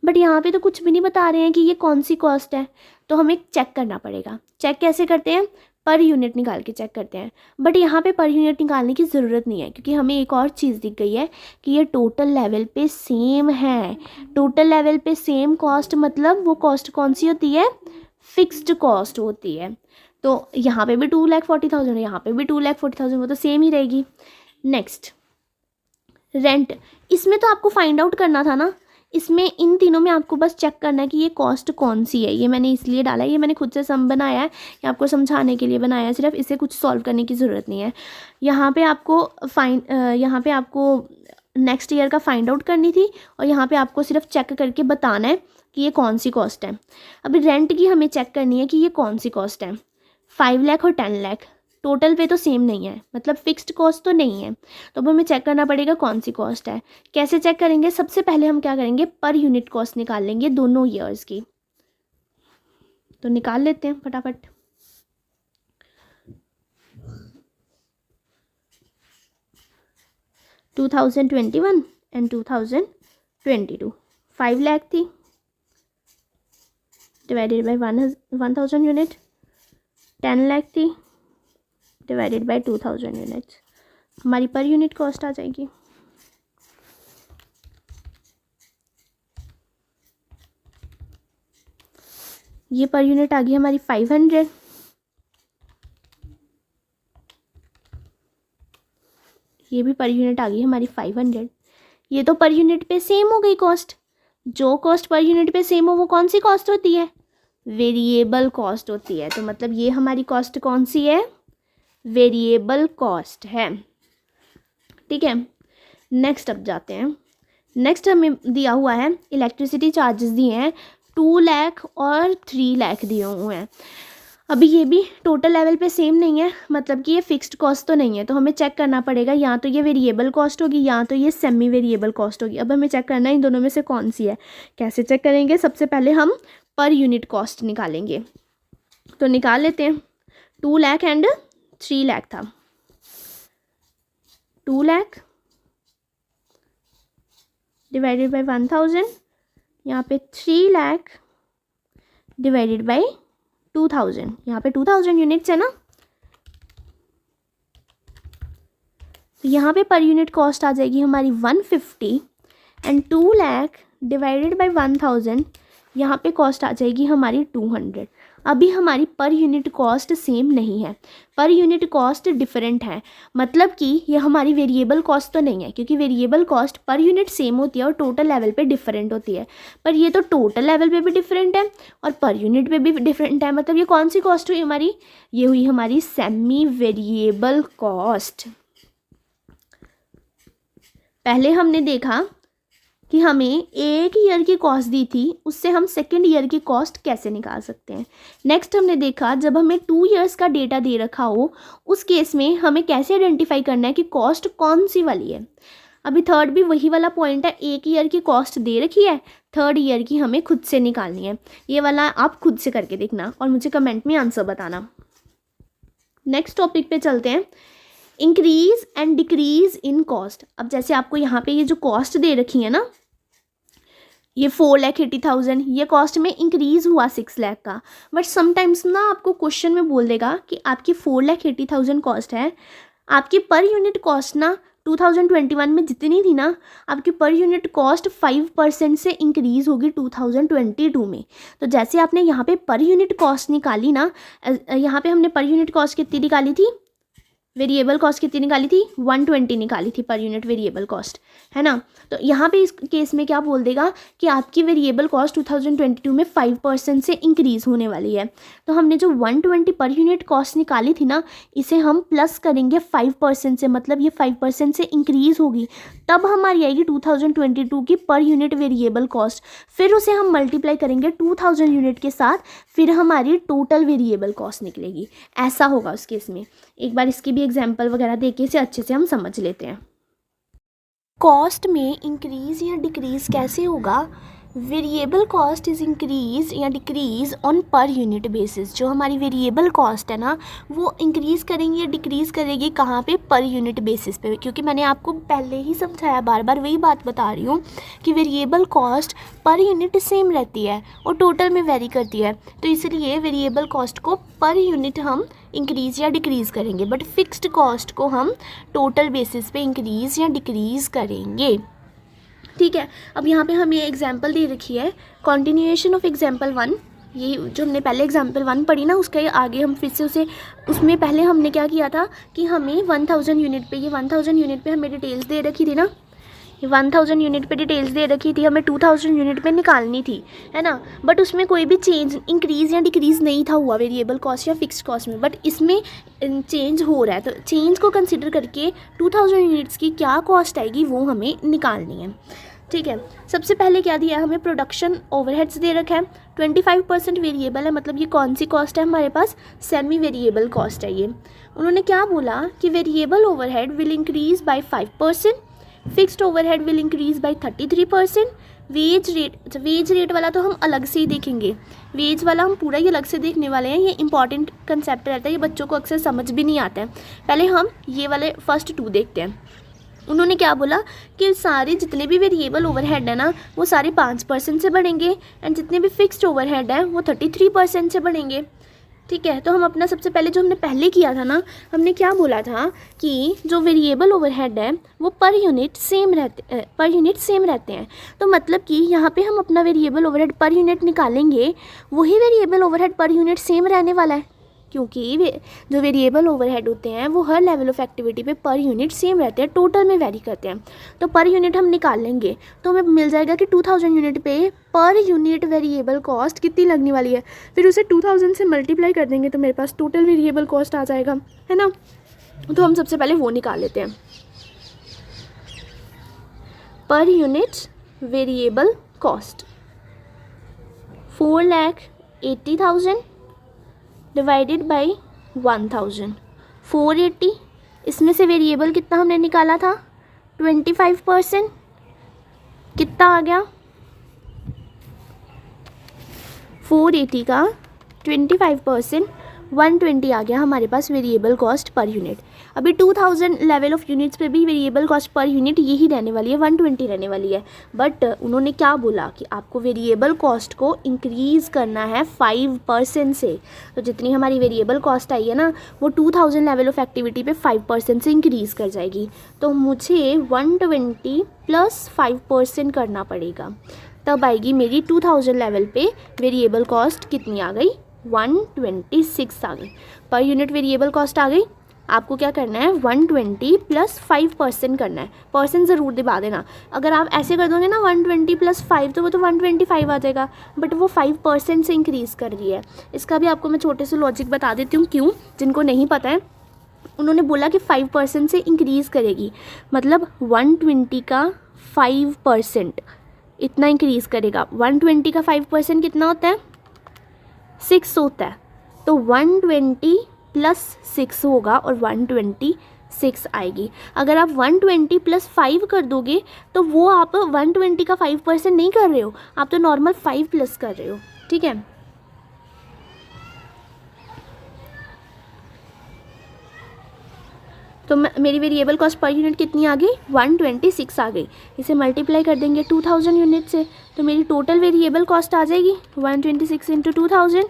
बट यहाँ पे तो कुछ भी नहीं बता रहे हैं कि ये कौन सी कॉस्ट है, तो हमें चेक करना पड़ेगा। चेक कैसे करते हैं, पर यूनिट निकाल के चेक करते हैं। बट यहाँ पे पर यूनिट निकालने की ज़रूरत नहीं है क्योंकि हमें एक और चीज़ दिख गई है कि ये टोटल लेवल पे सेम है। टोटल लेवल पे सेम कॉस्ट मतलब वो कॉस्ट कौन सी होती है, फिक्स्ड कॉस्ट होती है। तो यहाँ पे भी 2,40,000 है, यहाँ पे भी 2,40,000, वो तो सेम ही रहेगी। नेक्स्ट रेंट, इसमें तो आपको फाइंड आउट करना था ना, इसमें इन तीनों में आपको बस चेक करना है कि ये कॉस्ट कौन सी है। ये मैंने इसलिए डाला है, ये मैंने खुद से सम बनाया है, ये आपको समझाने के लिए बनाया है सिर्फ, इसे कुछ सॉल्व करने की ज़रूरत नहीं है। यहाँ पे आपको नेक्स्ट ईयर का फाइंड आउट करनी थी और यहाँ पे आपको सिर्फ चेक करके बताना है कि ये कौन सी कॉस्ट है। अभी रेंट की हमें चेक करनी है कि ये कौन सी कॉस्ट है। 5 लाख और 10 लाख टोटल पे तो सेम नहीं है, मतलब फिक्स्ड कॉस्ट तो नहीं है, तो अब हमें चेक करना पड़ेगा कौन सी कॉस्ट है। कैसे चेक करेंगे, सबसे पहले हम क्या करेंगे, पर यूनिट कॉस्ट निकाल लेंगे दोनों ईयर्स की। तो निकाल लेते हैं फटाफट। टू 2021 एंड 2022 5 लाख थी, डिवाइडेड बाई 1000 यूनिट। 10 लाख थी डिवाइडेड बाई 2000 यूनिट्स, हमारी पर यूनिट कॉस्ट आ जाएगी। ये पर यूनिट आ गई हमारी 500। ये भी पर यूनिट आ गई हमारी 500। ये तो पर यूनिट पे सेम हो गई कॉस्ट। जो कॉस्ट पर यूनिट पे सेम हो वो कौन सी कॉस्ट होती है? वेरिएबल कॉस्ट होती है। तो मतलब ये हमारी कॉस्ट कौन सी है? वेरिएबल कॉस्ट है। ठीक है, नेक्स्ट अब जाते हैं। नेक्स्ट हमें दिया हुआ है इलेक्ट्रिसिटी चार्जेस दिए हैं 2 लाख और 3 लाख दिए हुए हैं। अभी ये भी टोटल लेवल पे सेम नहीं है, मतलब कि ये फिक्स्ड कॉस्ट तो नहीं है, तो हमें चेक करना पड़ेगा या तो ये वेरिएबल कॉस्ट होगी या तो ये सेमी वेरिएबल कॉस्ट होगी। अब हमें चेक करना है इन दोनों में से कौन सी है। कैसे चेक करेंगे? सबसे पहले हम पर यूनिट कॉस्ट निकालेंगे। तो निकाल लेते हैं। 2 लाख एंड 3 लाख था। 2 लाख डिवाइडेड बाई 1000, यहाँ पे 3 लाख डिवाइडेड बाई 2000, यहाँ पे 2000 यूनिट्स है ना, तो यहाँ पे पर यूनिट कॉस्ट आ जाएगी हमारी 150 एंड 2 लाख डिवाइडेड बाई 1000, यहाँ पे कॉस्ट आ जाएगी हमारी 200। अभी हमारी पर यूनिट कॉस्ट सेम नहीं है, पर यूनिट कॉस्ट डिफरेंट है। मतलब कि ये हमारी वेरिएबल कॉस्ट तो नहीं है, क्योंकि variable cost per unit same होती है और टोटल लेवल पे डिफरेंट होती है। पर ये तो टोटल लेवल पे भी डिफरेंट है और पर यूनिट पे भी डिफरेंट है। मतलब ये कौन सी कॉस्ट हुई हमारी? ये हुई हमारी सेमी वेरिएबल कॉस्ट। पहले हमने देखा कि हमें एक ईयर की कॉस्ट दी थी, उससे हम सेकेंड ईयर की कॉस्ट कैसे निकाल सकते हैं। नेक्स्ट हमने देखा जब हमें 2 इयर्स का डेटा दे रखा हो, उस केस में हमें कैसे आइडेंटिफाई करना है कि कॉस्ट कौन सी वाली है। अभी थर्ड भी वही वाला पॉइंट है, एक ईयर की कॉस्ट दे रखी है, थर्ड ईयर की हमें खुद से निकालनी है। ये वाला आप खुद से करके देखना और मुझे कमेंट में आंसर बताना। नेक्स्ट टॉपिक पे चलते हैं, increase and decrease in cost. अब जैसे आपको यहाँ पे ये जो कॉस्ट दे रखी है ना, ये 4,80,000, ये कॉस्ट में इंक्रीज़ हुआ 6 लाख का। बट समटाइम्स ना आपको क्वेश्चन में बोल देगा कि आपकी 4,80,000 कॉस्ट है, आपकी पर यूनिट कॉस्ट ना 2021 में जितनी थी ना, आपकी पर यूनिट कॉस्ट 5% से इंक्रीज़ होगी 2022 में। तो जैसे आपने यहाँ पे पर यूनिट कॉस्ट निकाली ना, यहाँ पे हमने पर यूनिट कॉस्ट कितनी निकाली थी? वेरिएबल कॉस्ट कितनी निकाली थी? 120 निकाली थी पर यूनिट वेरिएबल कॉस्ट, है ना। तो यहाँ पे इस केस में क्या बोल देगा कि आपकी वेरिएबल कॉस्ट 2022 में 5% से इंक्रीज़ होने वाली है। तो हमने जो 120 पर यूनिट कॉस्ट निकाली थी ना, इसे हम प्लस करेंगे 5% से, मतलब ये 5% से इंक्रीज़ होगी, तब हमारी आएगी 2022 की पर यूनिट वेरिएबल कॉस्ट। फिर उसे हम मल्टीप्लाई करेंगे 2000 यूनिट के साथ, फिर हमारी टोटल वेरिएबल कॉस्ट निकलेगी। ऐसा होगा उस केस में। एक बार इसकी भी एग्जाम्पल वगैरह देके इसे अच्छे से हम समझ लेते हैं। कॉस्ट में इंक्रीज़ या डिक्रीज़ कैसे होगा? वेरिएबल कॉस्ट इज़ इंक्रीज़ या decrease on per unit basis. जो हमारी वेरिएबल कॉस्ट है ना, वो इंक्रीज़ करेंगी या डिक्रीज़ करेगी कहाँ पे? पर यूनिट बेसिस पे। क्योंकि मैंने आपको पहले ही समझाया, बार बार वही बात बता रही हूँ कि variable cost per unit same रहती है और टोटल में वेरी करती है। तो इसलिए वेरिएबल कॉस्ट को पर यूनिट हम इंक्रीज़ या डिक्रीज़ करेंगे, बट फिक्स्ड कॉस्ट को हम टोटल बेसिस पे इंक्रीज़ या डिक्रीज़ करेंगे। ठीक है, अब यहाँ पे हमें एग्जाम्पल दे रखी है, कॉन्टिन्यूएशन ऑफ एग्जाम्पल 1। ये जो हमने पहले एग्जाम्पल 1 पढ़ी ना, उसका आगे हम फिर से उसे, उसमें पहले हमने क्या किया था कि हमें 1000 यूनिट पे, ये 1000 यूनिट पे हमें डिटेल्स दे रखी थी ना, ये 1000 यूनिट पे डिटेल्स दे रखी थी, हमें 2000 यूनिट पे निकालनी थी, है ना। बट उसमें कोई भी चेंज, इंक्रीज़ या डिक्रीज़ नहीं था हुआ वेरिएबल कॉस्ट या फिक्स्ड कॉस्ट में, बट इसमें चेंज हो रहा है। तो चेंज को कंसिडर करके 2000 यूनिट्स की क्या कॉस्ट आएगी वो हमें निकालनी है। ठीक है, सबसे पहले क्या दिया है हमें? प्रोडक्शन ओवरहेड्स दे रखा है, 25% वेरिएबल है, मतलब ये कौन सी कॉस्ट है हमारे पास? सेमी वेरिएबल कॉस्ट है ये। उन्होंने क्या बोला कि variable overhead will increase by 5%, fixed overhead will increase by 33%, wage rate वाला तो हम अलग से ही देखेंगे, वेज वाला हम पूरा ही अलग से देखने वाले हैं। ये इंपॉर्टेंट कंसेप्ट रहता है, ये बच्चों को अक्सर समझ भी नहीं आता है। पहले हम ये वाले फर्स्ट 2 देखते हैं। उन्होंने क्या बोला कि सारे जितने भी वेरिएबल ओवरहेड है ना, वो सारे 5% से बढ़ेंगे एंड जितने भी फिक्स्ड ओवरहेड हैं वो 33% से बढ़ेंगे। ठीक है, तो हम अपना सबसे पहले जो हमने पहले किया था ना, हमने क्या बोला था कि जो वेरिएबल ओवरहेड है वो पर यूनिट सेम रहते हैं। तो मतलब कि यहाँ पे हम अपना वेरिएबल ओवरहेड पर यूनिट निकालेंगे, वही variable overhead per unit same रहने वाला है। क्योंकि जो वेरिएबल ओवरहेड होते हैं वो हर लेवल ऑफ एक्टिविटी पे पर यूनिट सेम रहते हैं, टोटल में वेरी करते हैं। तो पर यूनिट हम निकाल लेंगे तो हमें मिल जाएगा कि 2000 यूनिट पे पर यूनिट वेरिएबल कॉस्ट कितनी लगने वाली है। फिर उसे 2000 से मल्टीप्लाई कर देंगे तो मेरे पास टोटल वेरिएबल कॉस्ट आ जाएगा, है ना। तो हम सबसे पहले वो निकाल लेते हैं, per unit variable cost 4,80,000 divided by 1000, 480। इसमें से वेरिएबल कितना हमने निकाला था 25%, कितना आ गया 480 का 25% 120 आ गया हमारे पास वेरिएबल कॉस्ट पर यूनिट। अभी 2000 लेवल ऑफ यूनिट्स पे भी वेरिएबल कॉस्ट पर यूनिट यही रहने वाली है, 120 रहने वाली है। बट उन्होंने क्या बोला कि आपको वेरिएबल कॉस्ट को इंक्रीज़ करना है 5% से। तो जितनी हमारी वेरिएबल कॉस्ट आई है ना वो 2000 लेवल ऑफ एक्टिविटी पे 5% से इंक्रीज़ कर जाएगी। तो मुझे 120 प्लस 5% करना पड़ेगा, तब आएगी मेरी 2000 लेवल पे वेरिएबल कॉस्ट कितनी आ गई 126 आ गई। पर यूनिट वेरिएबल कॉस्ट आ गई। आपको क्या करना है 120 प्लस 5% करना है, परसेंट ज़रूर दबा देना। अगर आप ऐसे कर दोगे ना 120 प्लस 5 तो वो तो 125 आ जाएगा, बट वो 5% से इंक्रीज़ कर रही है। इसका भी आपको मैं छोटे से लॉजिक बता देती हूँ क्यों, जिनको नहीं पता है। उन्होंने बोला कि 5% से इंक्रीज़ करेगी, मतलब 120 का 5% इतना इंक्रीज़ करेगा। 120 का 5% कितना होता है 6 होता है। तो 120 प्लस 6 होगा और 126 आएगी। अगर आप 120 प्लस 5 कर दोगे तो वो आप 120 का 5% नहीं कर रहे हो, आप तो नॉर्मल 5 प्लस कर रहे हो, ठीक है। तो मेरी वेरिएबल कॉस्ट पर यूनिट कितनी आ गई 126 आ गई। इसे मल्टीप्लाई कर देंगे 2000 यूनिट से तो मेरी टोटल वेरिएबल कॉस्ट आ जाएगी 126 इंटू 2000,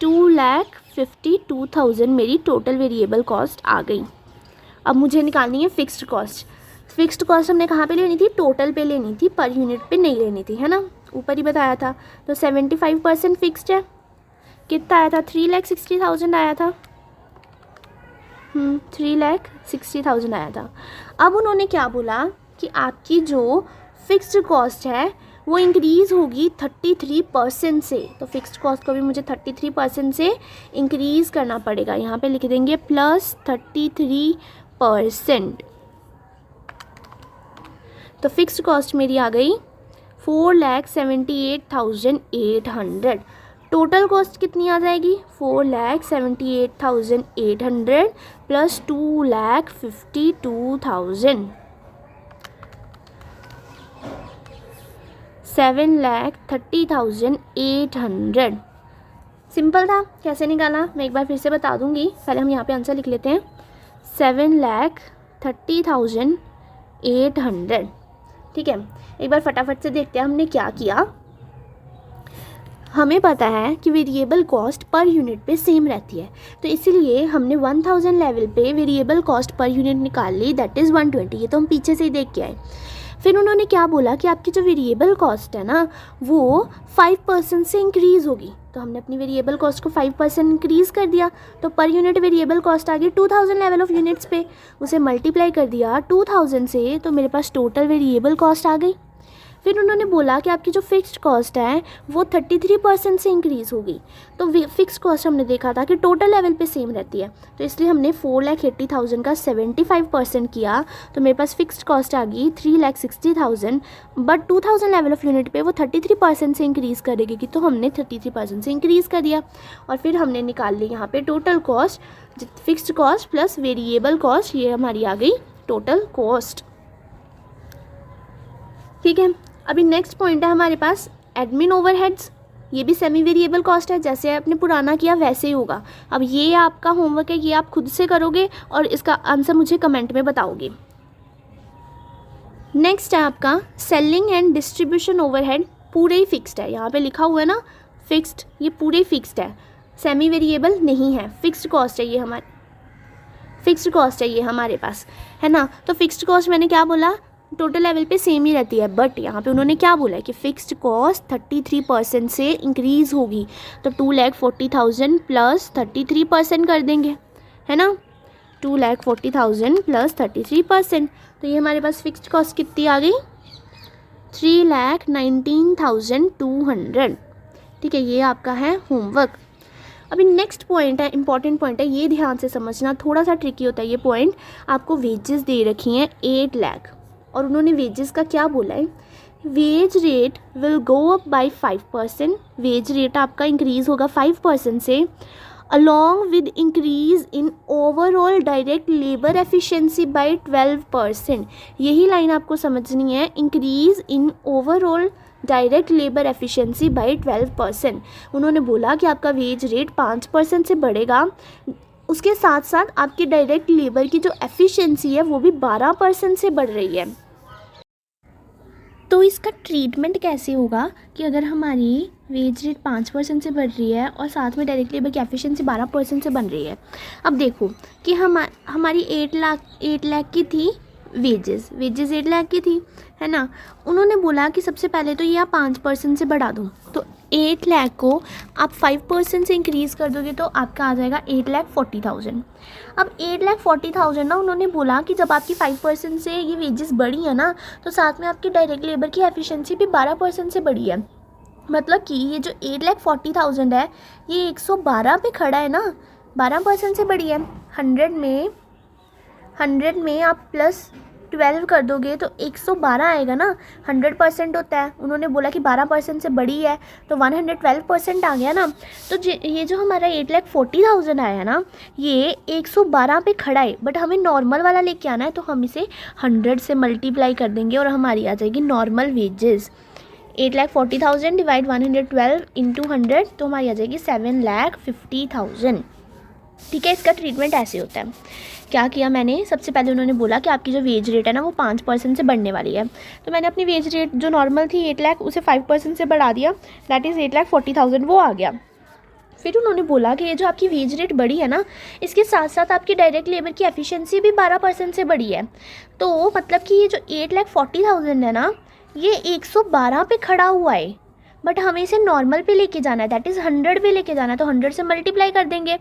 2,52,000 मेरी टोटल वेरिएबल कॉस्ट आ गई। अब मुझे निकालनी है फिक्स्ड कॉस्ट। फिक्स्ड कॉस्ट हमने कहाँ पे लेनी थी, टोटल पे लेनी थी, पर यूनिट पे नहीं लेनी थी, है ना, ऊपर ही बताया था। तो 75% फिक्स्ड है, कितना आया था 3,60,000 आया था, 3,60,000 आया था। अब उन्होंने क्या बोला कि आपकी जो फिक्स्ड कॉस्ट है वो इंक्रीज़ होगी 33% से। तो फिक्स्ड कॉस्ट को भी मुझे 33% से इंक्रीज़ करना पड़ेगा। यहाँ पे लिख देंगे प्लस 33%। तो फिक्स्ड कॉस्ट मेरी आ गई 4,78,800। टोटल कॉस्ट कितनी आ जाएगी 4,78,800 प्लस 2,52,000, 7,30,800। सिंपल था। कैसे निकाला मैं एक बार फिर से बता दूंगी, पहले हम यहाँ पे आंसर लिख लेते हैं 7,30,800, ठीक है। एक बार फटाफट से देखते हैं हमने क्या किया। हमें पता है कि वेरिएबल कॉस्ट पर यूनिट पे सेम रहती है, तो इसीलिए हमने 1000 लेवल पे वेरिएबल कॉस्ट पर यूनिट निकाल ली, दैट इज़ 120। ये तो हम पीछे से ही देख के आए। फिर उन्होंने क्या बोला कि आपकी जो वेरिएबल कॉस्ट है ना वो 5% से इंक्रीज़ होगी। तो हमने अपनी वेरिएबल कॉस्ट को 5% इंक्रीज़ कर दिया, तो पर यूनिट वेरिएबल कॉस्ट आ गई 2000 लेवल ऑफ यूनिट्स पे। उसे मल्टीप्लाई कर दिया 2000 से, तो मेरे पास टोटल वेरिएबल कॉस्ट आ गई। फिर उन्होंने बोला कि आपकी जो फिक्स्ड कॉस्ट है वो 33% से इंक्रीज़ होगी। तो फिक्स्ड कॉस्ट हमने देखा था कि टोटल लेवल पे सेम रहती है, तो इसलिए हमने 4,80,000 का 75% किया, तो मेरे पास फिक्स्ड कॉस्ट आ गई 3,60,000। बट 2000 लेवल ऑफ यूनिट पे वो 33% से इंक्रीज़ करेगी, तो हमने 33% से इंक्रीज़ कर दिया। और फिर हमने निकाल ली यहाँ पे total cost, fixed cost plus variable cost, ये हमारी आ गई टोटल कॉस्ट, ठीक है। अभी नेक्स्ट पॉइंट है हमारे पास एडमिन ओवरहेड्स। ये भी सेमी वेरिएबल कॉस्ट है, जैसे आपने पुराना किया वैसे ही होगा। अब ये आपका होमवर्क है, ये आप खुद से करोगे और इसका आंसर मुझे कमेंट में बताओगे। नेक्स्ट है आपका सेलिंग एंड डिस्ट्रीब्यूशन ओवरहेड, पूरे ही फिक्स्ड है। यहाँ पे लिखा हुआ है ना फिक्स्ड, ये पूरे फिक्स्ड है, सेमी वेरिएबल नहीं है, फिक्स्ड कॉस्ट है ये हमारे, फिक्स्ड कॉस्ट है ये हमारे पास, है ना। तो फिक्स्ड कॉस्ट मैंने क्या बोला टोटल लेवल पे सेम ही रहती है, बट यहाँ पे उन्होंने क्या बोला है कि फिक्स्ड कॉस्ट 33% से इंक्रीज़ होगी, तो 2,40,000 प्लस 33% कर देंगे, है ना, 2,40,000 प्लस 33%, तो ये हमारे पास फिक्स्ड कॉस्ट कितनी आ गई, 3,19,200। ठीक है, ये आपका है होमवर्क। अभी नेक्स्ट पॉइंट है, इंपॉर्टेंट पॉइंट है, ये ध्यान से समझना, थोड़ा सा ट्रिकी होता है ये पॉइंट। आपको वेजेस दे रखी हैं 8 लाख, और उन्होंने वेजेस का क्या बोला है, wage rate will go up by 5%, wage rate आपका इंक्रीज़ होगा 5% से, along with increase in overall direct labour efficiency by 12%। यही लाइन आपको समझनी है, increase in overall direct labour efficiency by 12%। उन्होंने बोला कि आपका वेज रेट 5% से बढ़ेगा, उसके साथ साथ आपकी डायरेक्ट लेबर की जो एफिशिएंसी है वो भी 12% से बढ़ रही है। तो इसका ट्रीटमेंट कैसे होगा कि अगर हमारी वेज रेट 5% से बढ़ रही है और साथ में डायरेक्ट लेबर की एफिशिएंसी 12% से बन रही है। अब देखो कि हमारी 8 लाख की थी वेजेस 8 लाख की थी, है ना। उन्होंने बोला कि सबसे पहले तो ये आप 5% से बढ़ा दो, तो 8 लाख को आप 5% से इंक्रीज़ कर दोगे तो आपका आ जाएगा 8,40,000। अब 8,40,000 ना, उन्होंने बोला कि जब आपकी 5% से ये वेजेस बढ़ी है ना, तो साथ में आपकी डायरेक्ट लेबर की एफिशिएंसी भी 12% से बढ़ी है। मतलब कि ये जो 8,40,000 है ये 112 पे खड़ा है ना, 12% से बढ़ी है। 100 में आप प्लस 12 कर दोगे तो 112 आएगा ना, 100% होता है, उन्होंने बोला कि 12% से बड़ी है तो 112% आ गया ना। तो ये जो हमारा 8,40,000 आया ना, ये 112 पे खड़ा है, बट हमें नॉर्मल वाला लेके आना है, तो हम इसे 100 से मल्टीप्लाई कर देंगे और हमारी आ जाएगी नॉर्मल वेजेस। 8,40,000 डिवाइड 112 इंटू 100, तो हमारी आ जाएगी 7,50,000। ठीक है, इसका ट्रीटमेंट ऐसे होता है। क्या किया मैंने, सबसे पहले उन्होंने बोला कि आपकी जो वेज रेट है ना वो 5% से बढ़ने वाली है, तो मैंने अपनी वेज रेट जो नॉर्मल थी 8 लाख उसे 5% से बढ़ा दिया, दैट इज़ 8,40,000 वो आ गया। फिर उन्होंने बोला कि ये जो आपकी वेज रेट बढ़ी है ना, इसके साथ साथ आपकी डायरेक्ट लेबर की एफिशिएंसी भी 12% से बढ़ी है, तो मतलब कि ये जो 8,40,000 है ना, ये 112 पे खड़ा हुआ है, बट हमें इसे नॉर्मल पे लेके जाना है, दैट इज़ 100 पे लेके जाना है, तो 100 से मल्टीप्लाई कर देंगे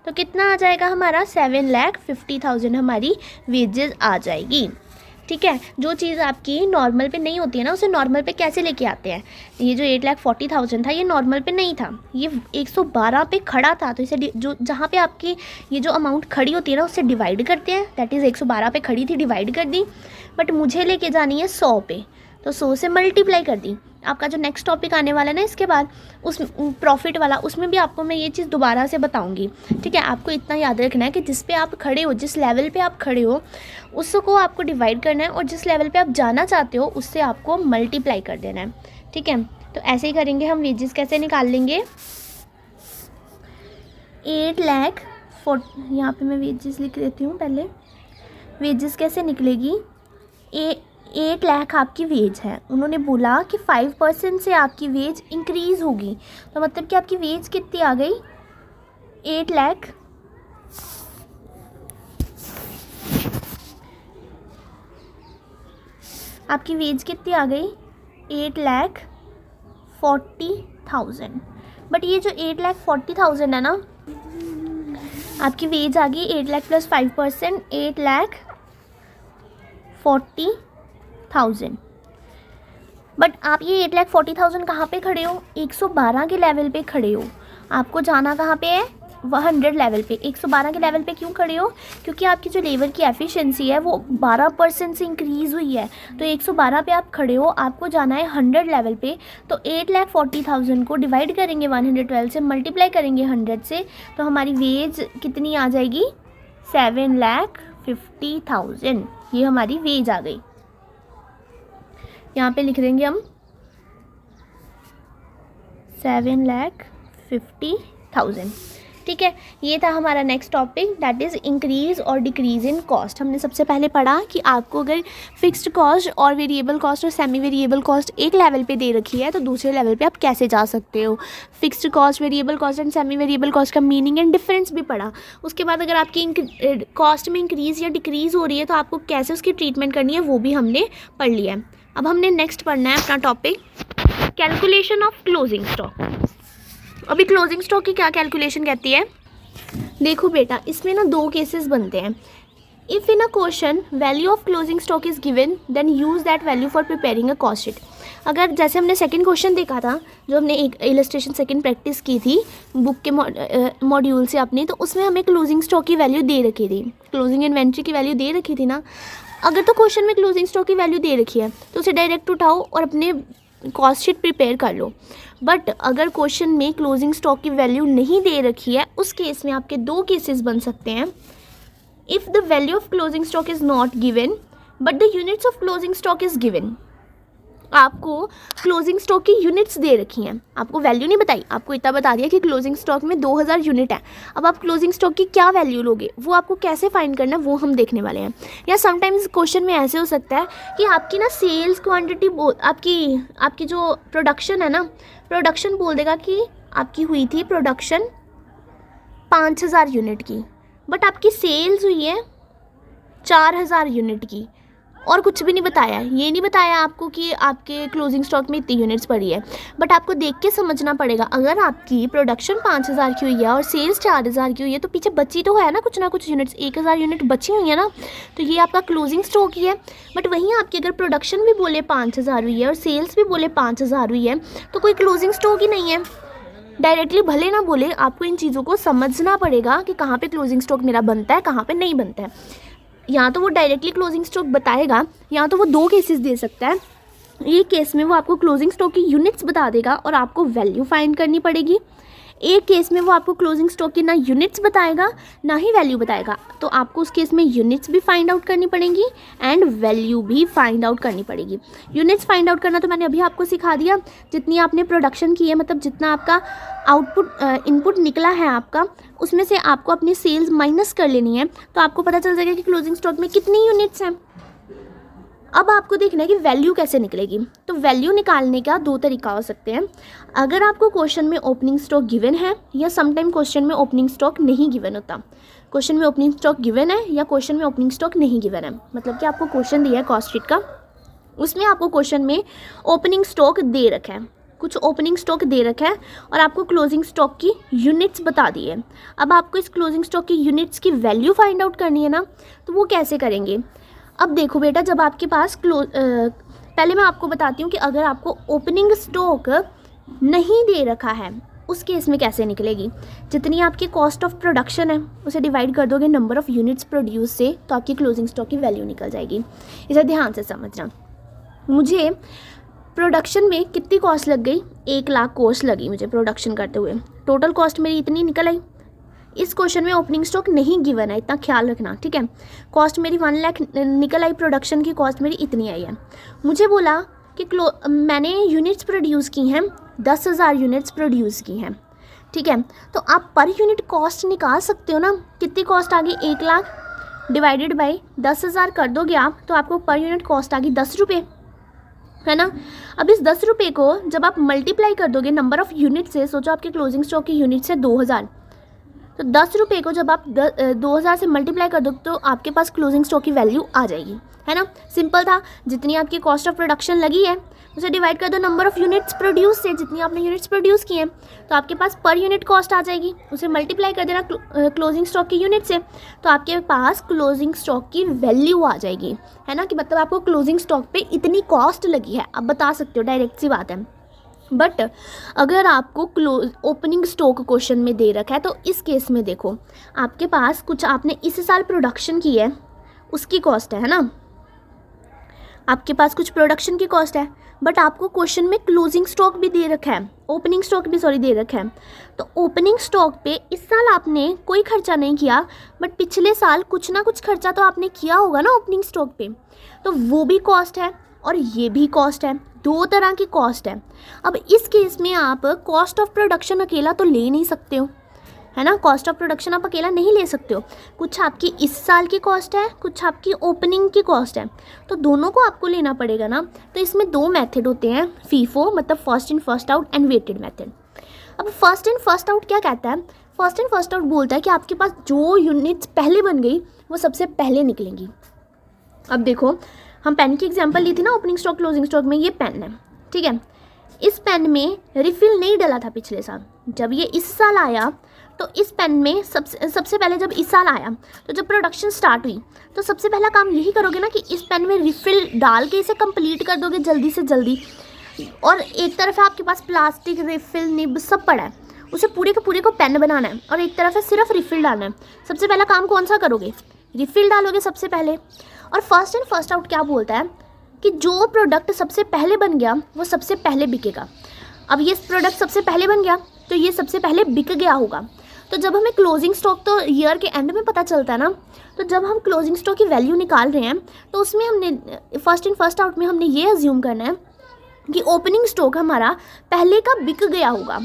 तो कितना आ जाएगा हमारा 7,50,000 हमारी वेजेस आ जाएगी। ठीक है, जो चीज़ आपकी नॉर्मल पे नहीं होती है ना, उसे नॉर्मल पे कैसे लेके आते हैं। ये जो 8,40,000 था ये नॉर्मल पे नहीं था, ये 112 पे खड़ा था, तो इसे जो जहाँ पे आपकी ये जो अमाउंट खड़ी होती है ना उससे डिवाइड करते हैं, दैट इज़ 112 पे खड़ी थी, डिवाइड कर दी, बट मुझे लेके जानी है 100 पे, तो 100 से मल्टीप्लाई कर दी। आपका जो नेक्स्ट टॉपिक आने वाला है ना इसके बाद, उस प्रॉफिट वाला, उसमें भी आपको मैं ये चीज़ दोबारा से बताऊंगी। ठीक है, आपको इतना याद रखना है कि जिस पे आप खड़े हो, जिस लेवल पे आप खड़े हो उसको आपको डिवाइड करना है, और जिस लेवल पे आप जाना चाहते हो उससे आपको मल्टीप्लाई कर देना है। ठीक है, तो ऐसे ही करेंगे हम। वेजेस कैसे निकाल लेंगे, 8 लाख यहाँ पे मैं वेजेस लिख देती हूँ पहले। वेजेस कैसे निकलेगी, 8 लाख आपकी वेज है, उन्होंने बोला कि 5% से आपकी वेज इंक्रीज़ होगी, तो मतलब कि आपकी वेज कितनी आ गई, 8 लाख। आपकी वेज कितनी आ गई, 8,40,000। बट ये जो 8,40,000 है ना, आपकी वेज आ गई 8 लाख प्लस 5%, 8,40,000। बट आप ये 8,40,000 कहाँ पे खड़े हो, 112 के लेवल पे खड़े हो। आपको जाना कहाँ पे है, 100 लेवल पे। 112 के लेवल पे क्यों खड़े हो, क्योंकि आपकी जो लेबर की एफिशिएंसी है वो 12% से इंक्रीज़ हुई है, तो 112 पे आप खड़े हो, आपको जाना है 100 लेवल पे। तो 8,40,000 को डिवाइड करेंगे 112 से, मल्टीप्लाई करेंगे 100 से, तो हमारी वेज कितनी आ जाएगी, 7,50,000। ये हमारी वेज आ गई। यहाँ पे लिख देंगे हम 7,50,000। ठीक है, ये था हमारा next topic, that is increase और डिक्रीज़ इन कॉस्ट। हमने सबसे पहले पढ़ा कि आपको अगर फिक्स्ड कॉस्ट और वेरिएबल कॉस्ट और सेमी वेरिएबल कॉस्ट एक लेवल पे दे रखी है तो दूसरे लेवल पे आप कैसे जा सकते हो। Fixed cost, variable cost and semi variable cost का मीनिंग एंड डिफरेंस भी पढ़ा। उसके बाद अगर आपकी कॉस्ट में इंक्रीज़ या डिक्रीज़ हो रही है तो आपको कैसे उसकी ट्रीटमेंट करनी है वो भी हमने पढ़ लिया है। अब हमने नेक्स्ट पढ़ना है अपना topic, calculation of closing stock. अभी क्लोजिंग स्टॉक की क्या कैलकुलेशन कहती है, देखो बेटा, इसमें ना दो केसेस बनते हैं। If in a question value of closing stock is given then use that value for preparing a cost sheet. अगर जैसे हमने सेकंड क्वेश्चन देखा था, जो हमने एक इलस्ट्रेशन सेकंड प्रैक्टिस की थी बुक के मॉड्यूल से अपने, तो उसमें हमें क्लोजिंग स्टॉक की वैल्यू दे रखी थी, क्लोजिंग इन्वेंट्री की वैल्यू दे रखी थी ना। अगर तो क्वेश्चन में क्लोजिंग स्टॉक की वैल्यू दे रखी है तो उसे डायरेक्ट उठाओ और अपने कॉस्ट शीट प्रिपेयर कर लो। बट अगर क्वेश्चन में क्लोजिंग स्टॉक की वैल्यू नहीं दे रखी है, उस केस में आपके दो केसेस बन सकते हैं। If the value of closing stock is not given but the units of closing stock is given. आपको क्लोजिंग स्टॉक की यूनिट्स दे रखी हैं, आपको वैल्यू नहीं बताई, आपको इतना बता दिया कि क्लोजिंग स्टॉक में 2000 यूनिट है। अब आप क्लोजिंग स्टॉक की क्या वैल्यू लोगे, वो आपको कैसे फाइंड करना है वो हम देखने वाले हैं। या समटाइम्स क्वेश्चन में ऐसे हो सकता है कि आपकी ना सेल्स क्वांटिटी आपकी जो प्रोडक्शन है ना, प्रोडक्शन बोल देगा कि आपकी हुई थी प्रोडक्शन 5000 यूनिट की, बट आपकी सेल्स हुई है 4000 यूनिट की, और कुछ भी नहीं बताया, ये नहीं बताया आपको कि आपके क्लोजिंग स्टॉक में इतनी यूनिट्स पड़ी है। बट आपको देख के समझना पड़ेगा, अगर आपकी प्रोडक्शन 5000 की हुई है और सेल्स 4000 की हुई है तो पीछे बची तो है ना कुछ ना कुछ यूनिट्स, 1000 यूनिट बची हुई है ना, तो ये आपका क्लोजिंग स्टॉक ही है। बट वहीं आपकी अगर प्रोडक्शन भी बोले 5000 हुई है और सेल्स भी बोले 5000 हुई है तो कोई क्लोजिंग स्टॉक ही नहीं है। डायरेक्टली भले ना बोले, आपको इन चीज़ों को समझना पड़ेगा कि कहाँ पे क्लोजिंग स्टॉक मेरा बनता है, कहाँ पे नहीं बनता है। या तो वो डायरेक्टली क्लोजिंग स्टॉक बताएगा, या तो वो दो केसेस दे सकता है। एक केस में वो आपको क्लोजिंग स्टॉक की यूनिट्स बता देगा और आपको वैल्यू फाइंड करनी पड़ेगी। एक केस में वो आपको क्लोजिंग स्टॉक की ना यूनिट्स बताएगा ना ही वैल्यू बताएगा, तो आपको उस केस में यूनिट्स भी फाइंड आउट करनी पड़ेंगी एंड वैल्यू भी फाइंड आउट करनी पड़ेगी। यूनिट्स फाइंड आउट करना तो मैंने अभी आपको सिखा दिया, जितनी आपने प्रोडक्शन की है, मतलब जितना आपका आउटपुट इनपुट निकला है आपका, उसमें से आपको अपनी सेल्स माइनस कर लेनी है, तो आपको पता चल जाएगा कि क्लोजिंग स्टॉक में कितनी यूनिट्स हैं। अब आपको देखना है कि वैल्यू कैसे निकलेगी। तो वैल्यू निकालने का दो तरीका हो सकते हैं। अगर आपको क्वेश्चन में ओपनिंग स्टॉक गिवन है, या समटाइम क्वेश्चन में ओपनिंग स्टॉक नहीं गिवन होता। क्वेश्चन में ओपनिंग स्टॉक गिवन है या क्वेश्चन में ओपनिंग स्टॉक नहीं गिवन है, मतलब कि आपको क्वेश्चन दिया है कॉस्ट शीट का, उसमें आपको क्वेश्चन में ओपनिंग स्टॉक दे रखा है, कुछ ओपनिंग स्टॉक दे रखा है और आपको क्लोजिंग स्टॉक की यूनिट्स बता दी है। अब आपको इस क्लोजिंग स्टॉक की यूनिट्स की वैल्यू फाइंड आउट करनी है ना, तो वो कैसे करेंगे। अब देखो बेटा, जब आपके पास पहले मैं आपको बताती हूँ कि अगर आपको ओपनिंग स्टॉक नहीं दे रखा है उस केस में कैसे निकलेगी। जितनी आपकी कॉस्ट ऑफ प्रोडक्शन है उसे डिवाइड कर दोगे नंबर ऑफ यूनिट्स प्रोड्यूस से, तो आपकी क्लोजिंग स्टॉक की वैल्यू निकल जाएगी। इसे ध्यान से समझना। मुझे प्रोडक्शन में कितनी कॉस्ट लग गई, 1 लाख कॉस्ट लगी मुझे प्रोडक्शन करते हुए, टोटल कॉस्ट मेरी इतनी निकल आई। इस क्वेश्चन में ओपनिंग स्टॉक नहीं गिवन है, इतना ख्याल रखना, ठीक है। कॉस्ट मेरी 1 लाख निकल आई, प्रोडक्शन की कॉस्ट मेरी इतनी आई है। मुझे बोला कि मैंने यूनिट्स प्रोड्यूस की हैं 10,000 यूनिट्स प्रोड्यूस की हैं, ठीक है। तो आप पर यूनिट कॉस्ट निकाल सकते हो ना, कितनी कॉस्ट आ गई, 1 लाख डिवाइडेड बाई 10,000 कर दोगे आप, तो आपको पर यूनिट कॉस्ट आ गई 10 रुपये, है ना। अब इस 10 रुपये को जब आप मल्टीप्लाई कर दोगे नंबर ऑफ यूनिट से, सोचो आपके क्लोजिंग स्टॉक की यूनिट्स है 2000, तो 10 रुपये को जब आप 2000 से मल्टीप्लाई कर दो तो आपके पास क्लोजिंग स्टॉक की वैल्यू आ जाएगी, है ना। सिंपल था, जितनी आपकी कॉस्ट ऑफ प्रोडक्शन लगी है उसे डिवाइड कर दो नंबर ऑफ यूनिट्स प्रोड्यूस से, जितनी आपने यूनिट्स प्रोड्यूस की हैं, तो आपके पास पर यूनिट कॉस्ट आ जाएगी, उसे मल्टीप्लाई कर देना क्लोजिंग स्टॉक की यूनिट से, तो आपके पास क्लोजिंग स्टॉक की वैल्यू आ जाएगी, है ना। कि मतलब आपको क्लोजिंग स्टॉक पे इतनी कॉस्ट लगी है, आप बता सकते हो, डायरेक्ट सी बात है। बट अगर आपको ओपनिंग स्टॉक क्वेश्चन में दे रखा है, तो इस केस में देखो, आपके पास कुछ आपने इस साल प्रोडक्शन की है उसकी कॉस्ट है ना, आपके पास कुछ प्रोडक्शन की कॉस्ट है, बट आपको क्वेश्चन में क्लोजिंग स्टॉक भी दे रखा है, ओपनिंग स्टॉक भी दे रखा है। तो ओपनिंग स्टॉक पे इस साल आपने कोई खर्चा नहीं किया, बट पिछले साल कुछ ना कुछ खर्चा तो आपने किया होगा ना ओपनिंग स्टॉक पे, तो वो भी कॉस्ट है और ये भी कॉस्ट है, दो तरह की कॉस्ट है। अब इस केस में आप कॉस्ट ऑफ प्रोडक्शन अकेला तो ले नहीं सकते हो, है ना। कॉस्ट ऑफ प्रोडक्शन आप अकेला नहीं ले सकते हो, कुछ आपकी इस साल की कॉस्ट है, कुछ आपकी ओपनिंग की कॉस्ट है, तो दोनों को आपको लेना पड़ेगा ना। तो इसमें 2 मेथड होते हैं, फीफो मतलब first in first out and weighted method. अब फर्स्ट इन फर्स्ट आउट क्या कहता है? फर्स्ट इन फर्स्ट आउट बोलता है कि आपके पास जो यूनिट्स पहले बन गई वो सबसे पहले निकलेंगी। अब देखो, हम पेन की एग्जांपल ली थी ना ओपनिंग स्टॉक क्लोजिंग स्टॉक में। ये पेन है, ठीक है। इस पेन में रिफिल नहीं डला था पिछले साल, जब ये इस साल आया तो इस पेन में सबसे पहले जब इस साल आया तो जब प्रोडक्शन स्टार्ट हुई तो सबसे पहला काम यही करोगे ना कि इस पेन में रिफिल डाल के इसे कंप्लीट कर दोगे जल्दी से जल्दी। और एक तरफ है आपके पास प्लास्टिक, रिफिल, निब सब पड़ा है, उसे पूरे के पूरे को पेन बनाना है, और एक तरफ है सिर्फ रिफिल डालना है। सबसे पहला काम कौन सा करोगे? रिफिल डालोगे सबसे पहले। और फर्स्ट इन फर्स्ट आउट क्या बोलता है कि जो प्रोडक्ट सबसे पहले बन गया वो सबसे पहले बिकेगा। अब ये प्रोडक्ट सबसे पहले बन गया तो ये सबसे पहले बिक गया होगा। तो जब हमें क्लोजिंग स्टॉक तो ईयर के एंड में पता चलता है ना, तो जब हम क्लोजिंग स्टॉक की वैल्यू निकाल रहे हैं तो उसमें हमने फर्स्ट इन फर्स्ट आउट में हमने ये अज्यूम करना है कि ओपनिंग स्टॉक हमारा पहले का बिक गया होगा,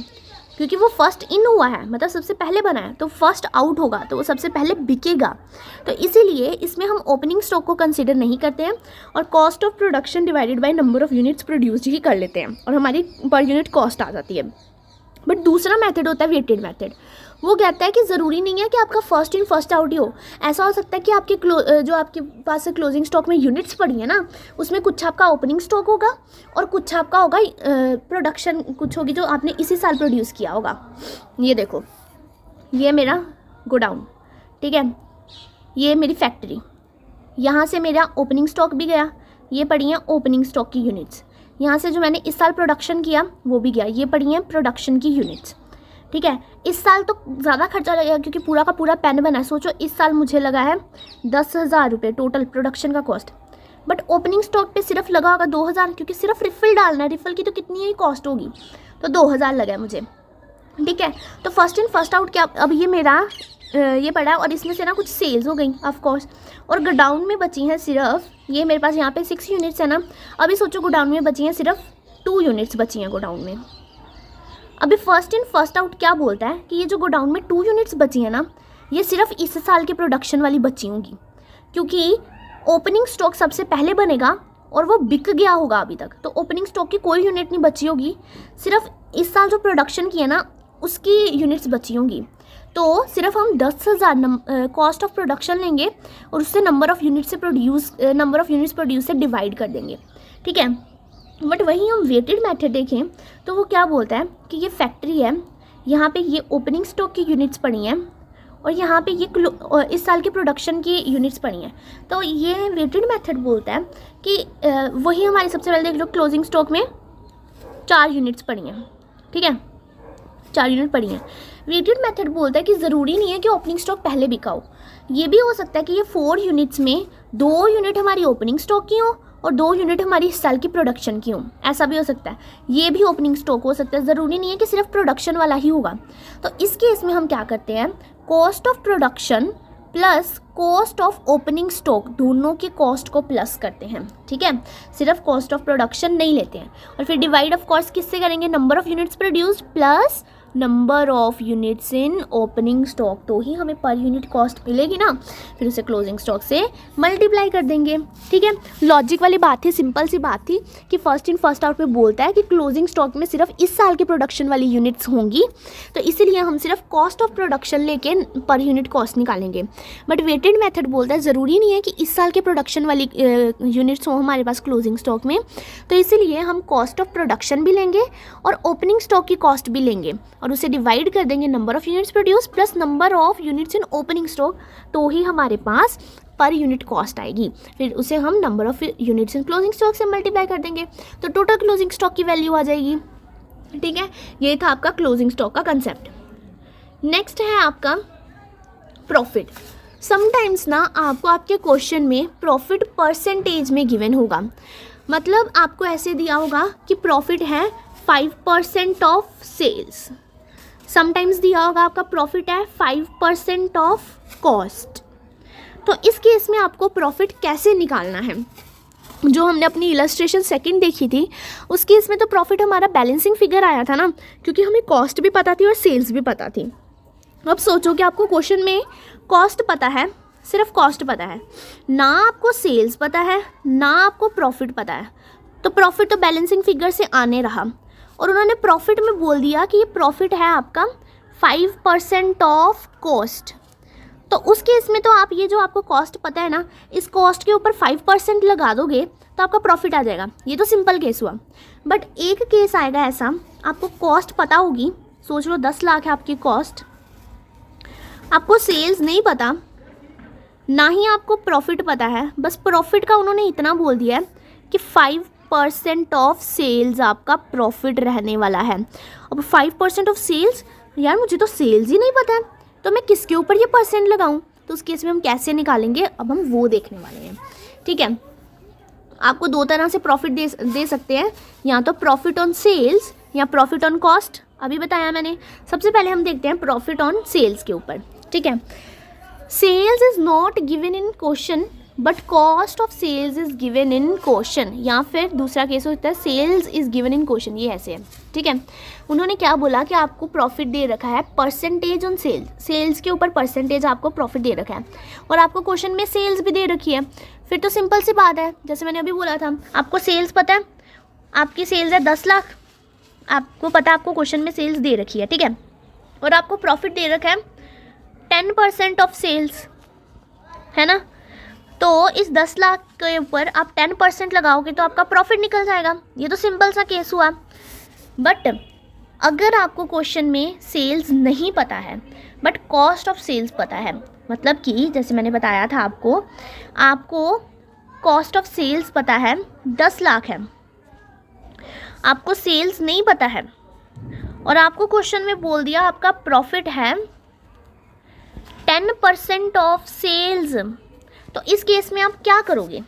क्योंकि वो फर्स्ट इन हुआ है, मतलब सबसे पहले बना है, तो फर्स्ट आउट होगा तो वो सबसे पहले बिकेगा। तो इसीलिए इसमें हम ओपनिंग स्टॉक को कंसीडर नहीं करते हैं और cost of production divided by number of units produced ही कर लेते हैं और हमारी पर यूनिट कॉस्ट आ जाती है। बट दूसरा मेथड होता है वेटेड मेथड। वो कहता है कि ज़रूरी नहीं है कि आपका फर्स्ट इन फर्स्ट आउट ही हो। ऐसा हो सकता है कि आपके जो आपके पास क्लोजिंग स्टॉक में यूनिट्स पड़ी है ना, उसमें कुछ आपका ओपनिंग स्टॉक होगा और कुछ आपका होगा प्रोडक्शन, कुछ होगी जो आपने इसी साल प्रोड्यूस किया होगा। ये देखो, ये मेरा गोडाउन, ठीक है, ये मेरी फैक्ट्री, यहाँ से मेरा ओपनिंग स्टॉक भी गया, ये पड़ी हैं ओपनिंग स्टॉक की यूनिट्स। यहाँ से जो मैंने इस साल प्रोडक्शन किया वो भी गया, ये पड़ी हैं प्रोडक्शन की यूनिट्स, ठीक है। इस साल तो ज़्यादा खर्चा लगेगा क्योंकि पूरा का पूरा पेन बना है। सोचो इस साल मुझे लगा है 10,000 रुपये टोटल प्रोडक्शन का कॉस्ट, बट ओपनिंग स्टॉक पे सिर्फ लगा होगा 2,000, क्योंकि सिर्फ रिफिल डालना है, रिफिल की तो कितनी ही कॉस्ट होगी, तो 2,000 लगा है मुझे, ठीक है। तो फर्स्ट इन फर्स्ट आउट क्या, अब ये मेरा ये पड़ा और इसमें से ना कुछ सेल्स हो गई ऑफ कोर्स, और गोडाउन में बची हैं सिर्फ, ये मेरे पास यहाँ पे 6 यूनिट्स है ना, अभी सोचो गोडाउन में बची हैं सिर्फ 2 यूनिट्स बची हैं गोडाउन में। अभी फर्स्ट इन फर्स्ट आउट क्या बोलता है कि ये जो गोडाउन में 2 यूनिट्स बची हैं ना, ये सिर्फ इस साल के प्रोडक्शन वाली बची होंगी, क्योंकि ओपनिंग स्टॉक सबसे पहले बनेगा और वो बिक गया होगा अभी तक, तो ओपनिंग स्टॉक की कोई यूनिट नहीं बची होगी, सिर्फ इस साल जो प्रोडक्शन की है ना उसकी यूनिट्स बची होंगी। तो सिर्फ हम 10,000 कॉस्ट ऑफ प्रोडक्शन लेंगे और उससे नंबर ऑफ यूनिट्स प्रोड्यूस से डिवाइड कर देंगे, ठीक है। बट वहीं हम वेटेड मेथड देखें तो वो क्या बोलता है कि ये फैक्ट्री है, यहाँ पे ये ओपनिंग स्टॉक की यूनिट्स पड़ी हैं और यहाँ पे ये इस साल के प्रोडक्शन की यूनिट्स पड़ी हैं। तो ये वेटेड मेथड बोलता है कि वही हमारी सबसे पहले देख लो, क्लोजिंग स्टॉक में 4 यूनिट्स पड़ी हैं, ठीक है, 4 यूनिट पड़ी हैं। वेटेड मेथड बोलता है कि ज़रूरी नहीं है कि ओपनिंग स्टॉक पहले बिका हो, ये भी हो सकता है कि ये 4 यूनिट्स में 2 यूनिट हमारी ओपनिंग स्टॉक की हो और 2 यूनिट हमारी इस साल की प्रोडक्शन की हो, ऐसा भी हो सकता है। ये भी ओपनिंग स्टॉक हो सकता है, ज़रूरी नहीं है कि सिर्फ प्रोडक्शन वाला ही होगा। तो इस केस में हम क्या करते हैं, cost of production plus cost of opening stock दोनों के कॉस्ट को प्लस करते हैं, ठीक है, सिर्फ कॉस्ट ऑफ प्रोडक्शन नहीं लेते हैं। और फिर डिवाइड ऑफ कोर्स किससे करेंगे, number of units produced plus number of units in opening stock, तो ही हमें पर यूनिट कॉस्ट मिलेगी ना, फिर उसे क्लोजिंग स्टॉक से मल्टीप्लाई कर देंगे, ठीक है। लॉजिक वाली बात थी, सिंपल सी बात थी कि फर्स्ट इन फर्स्ट आउट में बोलता है कि क्लोजिंग स्टॉक में सिर्फ इस साल के प्रोडक्शन वाली यूनिट्स होंगी, तो इसीलिए हम सिर्फ कॉस्ट ऑफ प्रोडक्शन लेके पर यूनिट कॉस्ट निकालेंगे। बट वेटेड मेथड बोलता है ज़रूरी नहीं है कि इस साल के प्रोडक्शन वाली यूनिट्स हो हमारे पास क्लोजिंग स्टॉक में, तो इसीलिए हम कॉस्ट ऑफ प्रोडक्शन भी लेंगे और ओपनिंग स्टॉक की कॉस्ट भी लेंगे और उसे डिवाइड कर देंगे number of units produce plus number of units in opening stock, तो ही हमारे पास पर यूनिट कॉस्ट आएगी। फिर उसे हम number of units in closing stock से मल्टीप्लाई कर देंगे तो टोटल क्लोजिंग स्टॉक की वैल्यू आ जाएगी, ठीक है। ये था आपका क्लोजिंग स्टॉक का कंसेप्ट। नेक्स्ट है आपका प्रॉफिट। समटाइम्स ना आपको आपके क्वेश्चन में प्रॉफिट परसेंटेज में गिवन होगा, मतलब आपको ऐसे दिया होगा कि प्रॉफिट है 5% ऑफ सेल्स, समटाइम्स दिया होगा आपका प्रॉफिट है 5% ऑफ कॉस्ट। तो इस केस में आपको प्रॉफिट कैसे निकालना है, जो हमने अपनी इलस्ट्रेशन सेकंड देखी थी उस केस में तो प्रॉफिट हमारा बैलेंसिंग फिगर आया था ना, क्योंकि हमें कॉस्ट भी पता थी और सेल्स भी पता थी। अब सोचो कि आपको क्वेश्चन में कॉस्ट पता है, सिर्फ कॉस्ट पता है, ना आपको सेल्स पता है, ना आपको प्रॉफिट पता है। तो प्रॉफिट तो बैलेंसिंग फिगर से आने रहा, और उन्होंने प्रॉफिट में बोल दिया कि ये प्रॉफिट है आपका 5% ऑफ कॉस्ट। तो उस केस में तो आप ये जो आपको कॉस्ट पता है ना, इस कॉस्ट के ऊपर 5% लगा दोगे तो आपका प्रॉफिट आ जाएगा। ये तो सिंपल केस हुआ। बट एक केस आएगा ऐसा, आपको कॉस्ट पता होगी, सोच लो 10 लाख है आपकी कॉस्ट, आपको सेल्स नहीं पता, ना ही आपको प्रॉफिट पता है, बस प्रॉफिट का उन्होंने इतना बोल दिया है कि 5% ऑफ सेल्स आपका प्रॉफिट रहने वाला है। अब 5% ऑफ सेल्स, यार मुझे तो सेल्स ही नहीं पता है, तो मैं किसके ऊपर ये परसेंट लगाऊं? तो उस केस में हम कैसे निकालेंगे, अब हम वो देखने वाले हैं। ठीक है, आपको दो तरह से प्रॉफिट दे सकते हैं, या तो प्रॉफिट ऑन सेल्स या प्रॉफिट ऑन कॉस्ट, अभी बताया मैंने। सबसे पहले हम देखते हैं प्रॉफिट ऑन सेल्स के ऊपर। ठीक है, sales is not given in question but cost of sales is given in question, या फिर दूसरा केस होता है sales is given in question, ये ऐसे है। ठीक है, उन्होंने क्या बोला कि आपको प्रॉफिट दे रखा है परसेंटेज ऑन सेल्स, सेल्स के ऊपर परसेंटेज आपको प्रॉफिट दे रखा है, और आपको क्वेश्चन में सेल्स भी दे रखी है। फिर तो सिंपल सी बात है, जैसे मैंने अभी बोला था, आपको सेल्स पता है, आपकी सेल्स है 10 लाख, आपको पता है आपको क्वेश्चन में सेल्स दे रखी है। ठीक है, और आपको प्रॉफिट दे रखा है 10% ऑफ सेल्स, है ना। तो इस 10 लाख के ऊपर आप 10% लगाओगे तो आपका प्रॉफिट निकल जाएगा। ये तो सिंपल सा केस हुआ। बट अगर आपको क्वेश्चन में सेल्स नहीं पता है बट कॉस्ट ऑफ सेल्स पता है, मतलब कि जैसे मैंने बताया था आपको कॉस्ट ऑफ सेल्स पता है 10 लाख है, आपको सेल्स नहीं पता है, और आपको क्वेश्चन में बोल दिया आपका प्रॉफिट है 10% ऑफ सेल्स, तो इस केस में आप क्या करोगे?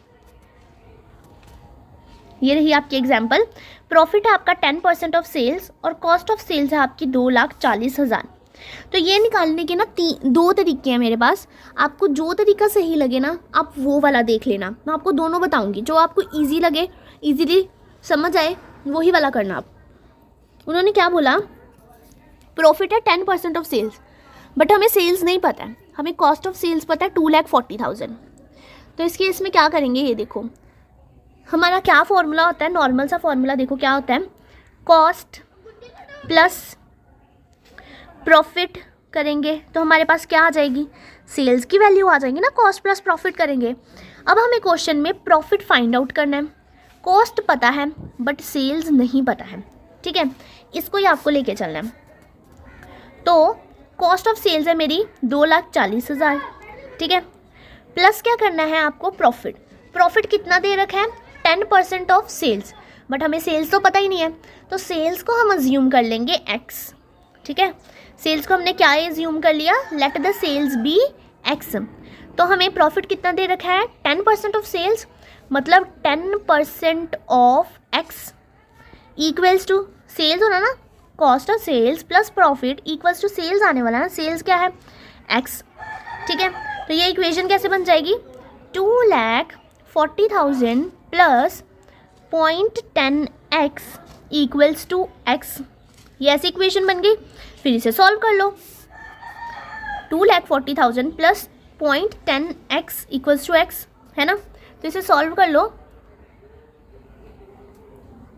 ये रही आपकी एग्जाम्पल, प्रॉफिट है आपका 10% ऑफ सेल्स और कॉस्ट ऑफ सेल्स है आपकी 2,40,000। तो ये निकालने के ना दो तरीके हैं मेरे पास, आपको जो तरीका सही लगे ना आप वो वाला देख लेना। मैं आपको दोनों बताऊंगी, जो आपको ईजी लगे, ईजीली समझ आए, वही वाला करना आप। उन्होंने क्या बोला, प्रॉफिट है 10% ऑफ सेल्स, बट हमें सेल्स नहीं पता है, हमें कॉस्ट ऑफ सेल्स पता है 2,40,000। तो इस केस में क्या करेंगे, ये देखो हमारा क्या फॉर्मूला होता है, नॉर्मल सा फॉर्मूला देखो क्या होता है, कॉस्ट प्लस प्रॉफिट करेंगे तो हमारे पास क्या आ जाएगी, सेल्स की वैल्यू आ जाएगी ना, कॉस्ट प्लस प्रॉफिट करेंगे। अब हमें क्वेश्चन में प्रॉफिट फाइंड आउट करना है, कॉस्ट पता है बट सेल्स नहीं पता है। ठीक है, इसको ही आपको लेके चलना है। तो कॉस्ट ऑफ सेल्स है मेरी 2,40,000। ठीक है, प्लस क्या करना है आपको, प्रॉफिट। प्रॉफिट कितना दे रखा है, 10% ऑफ सेल्स, बट हमें सेल्स तो पता ही नहीं है, तो सेल्स को हम अज्यूम कर लेंगे x। ठीक है, सेल्स को हमने क्या अज्यूम कर लिया, let the sales be x। तो हमें प्रॉफिट कितना दे रखा है, 10% ऑफ सेल्स, मतलब 10% of x equals to sales होना ना, cost of sales plus profit equals to sales आने वाला है, सेल्स क्या है, x। ठीक है, तो ये इक्वेशन कैसे बन जाएगी, 2,40,000 plus 0.10x equals to x। ये ऐसी इक्वेशन बन गई। फिर इसे सॉल्व कर लो, 2,40,000 plus 0.10x equals to x, है ना। तो इसे सॉल्व कर लो,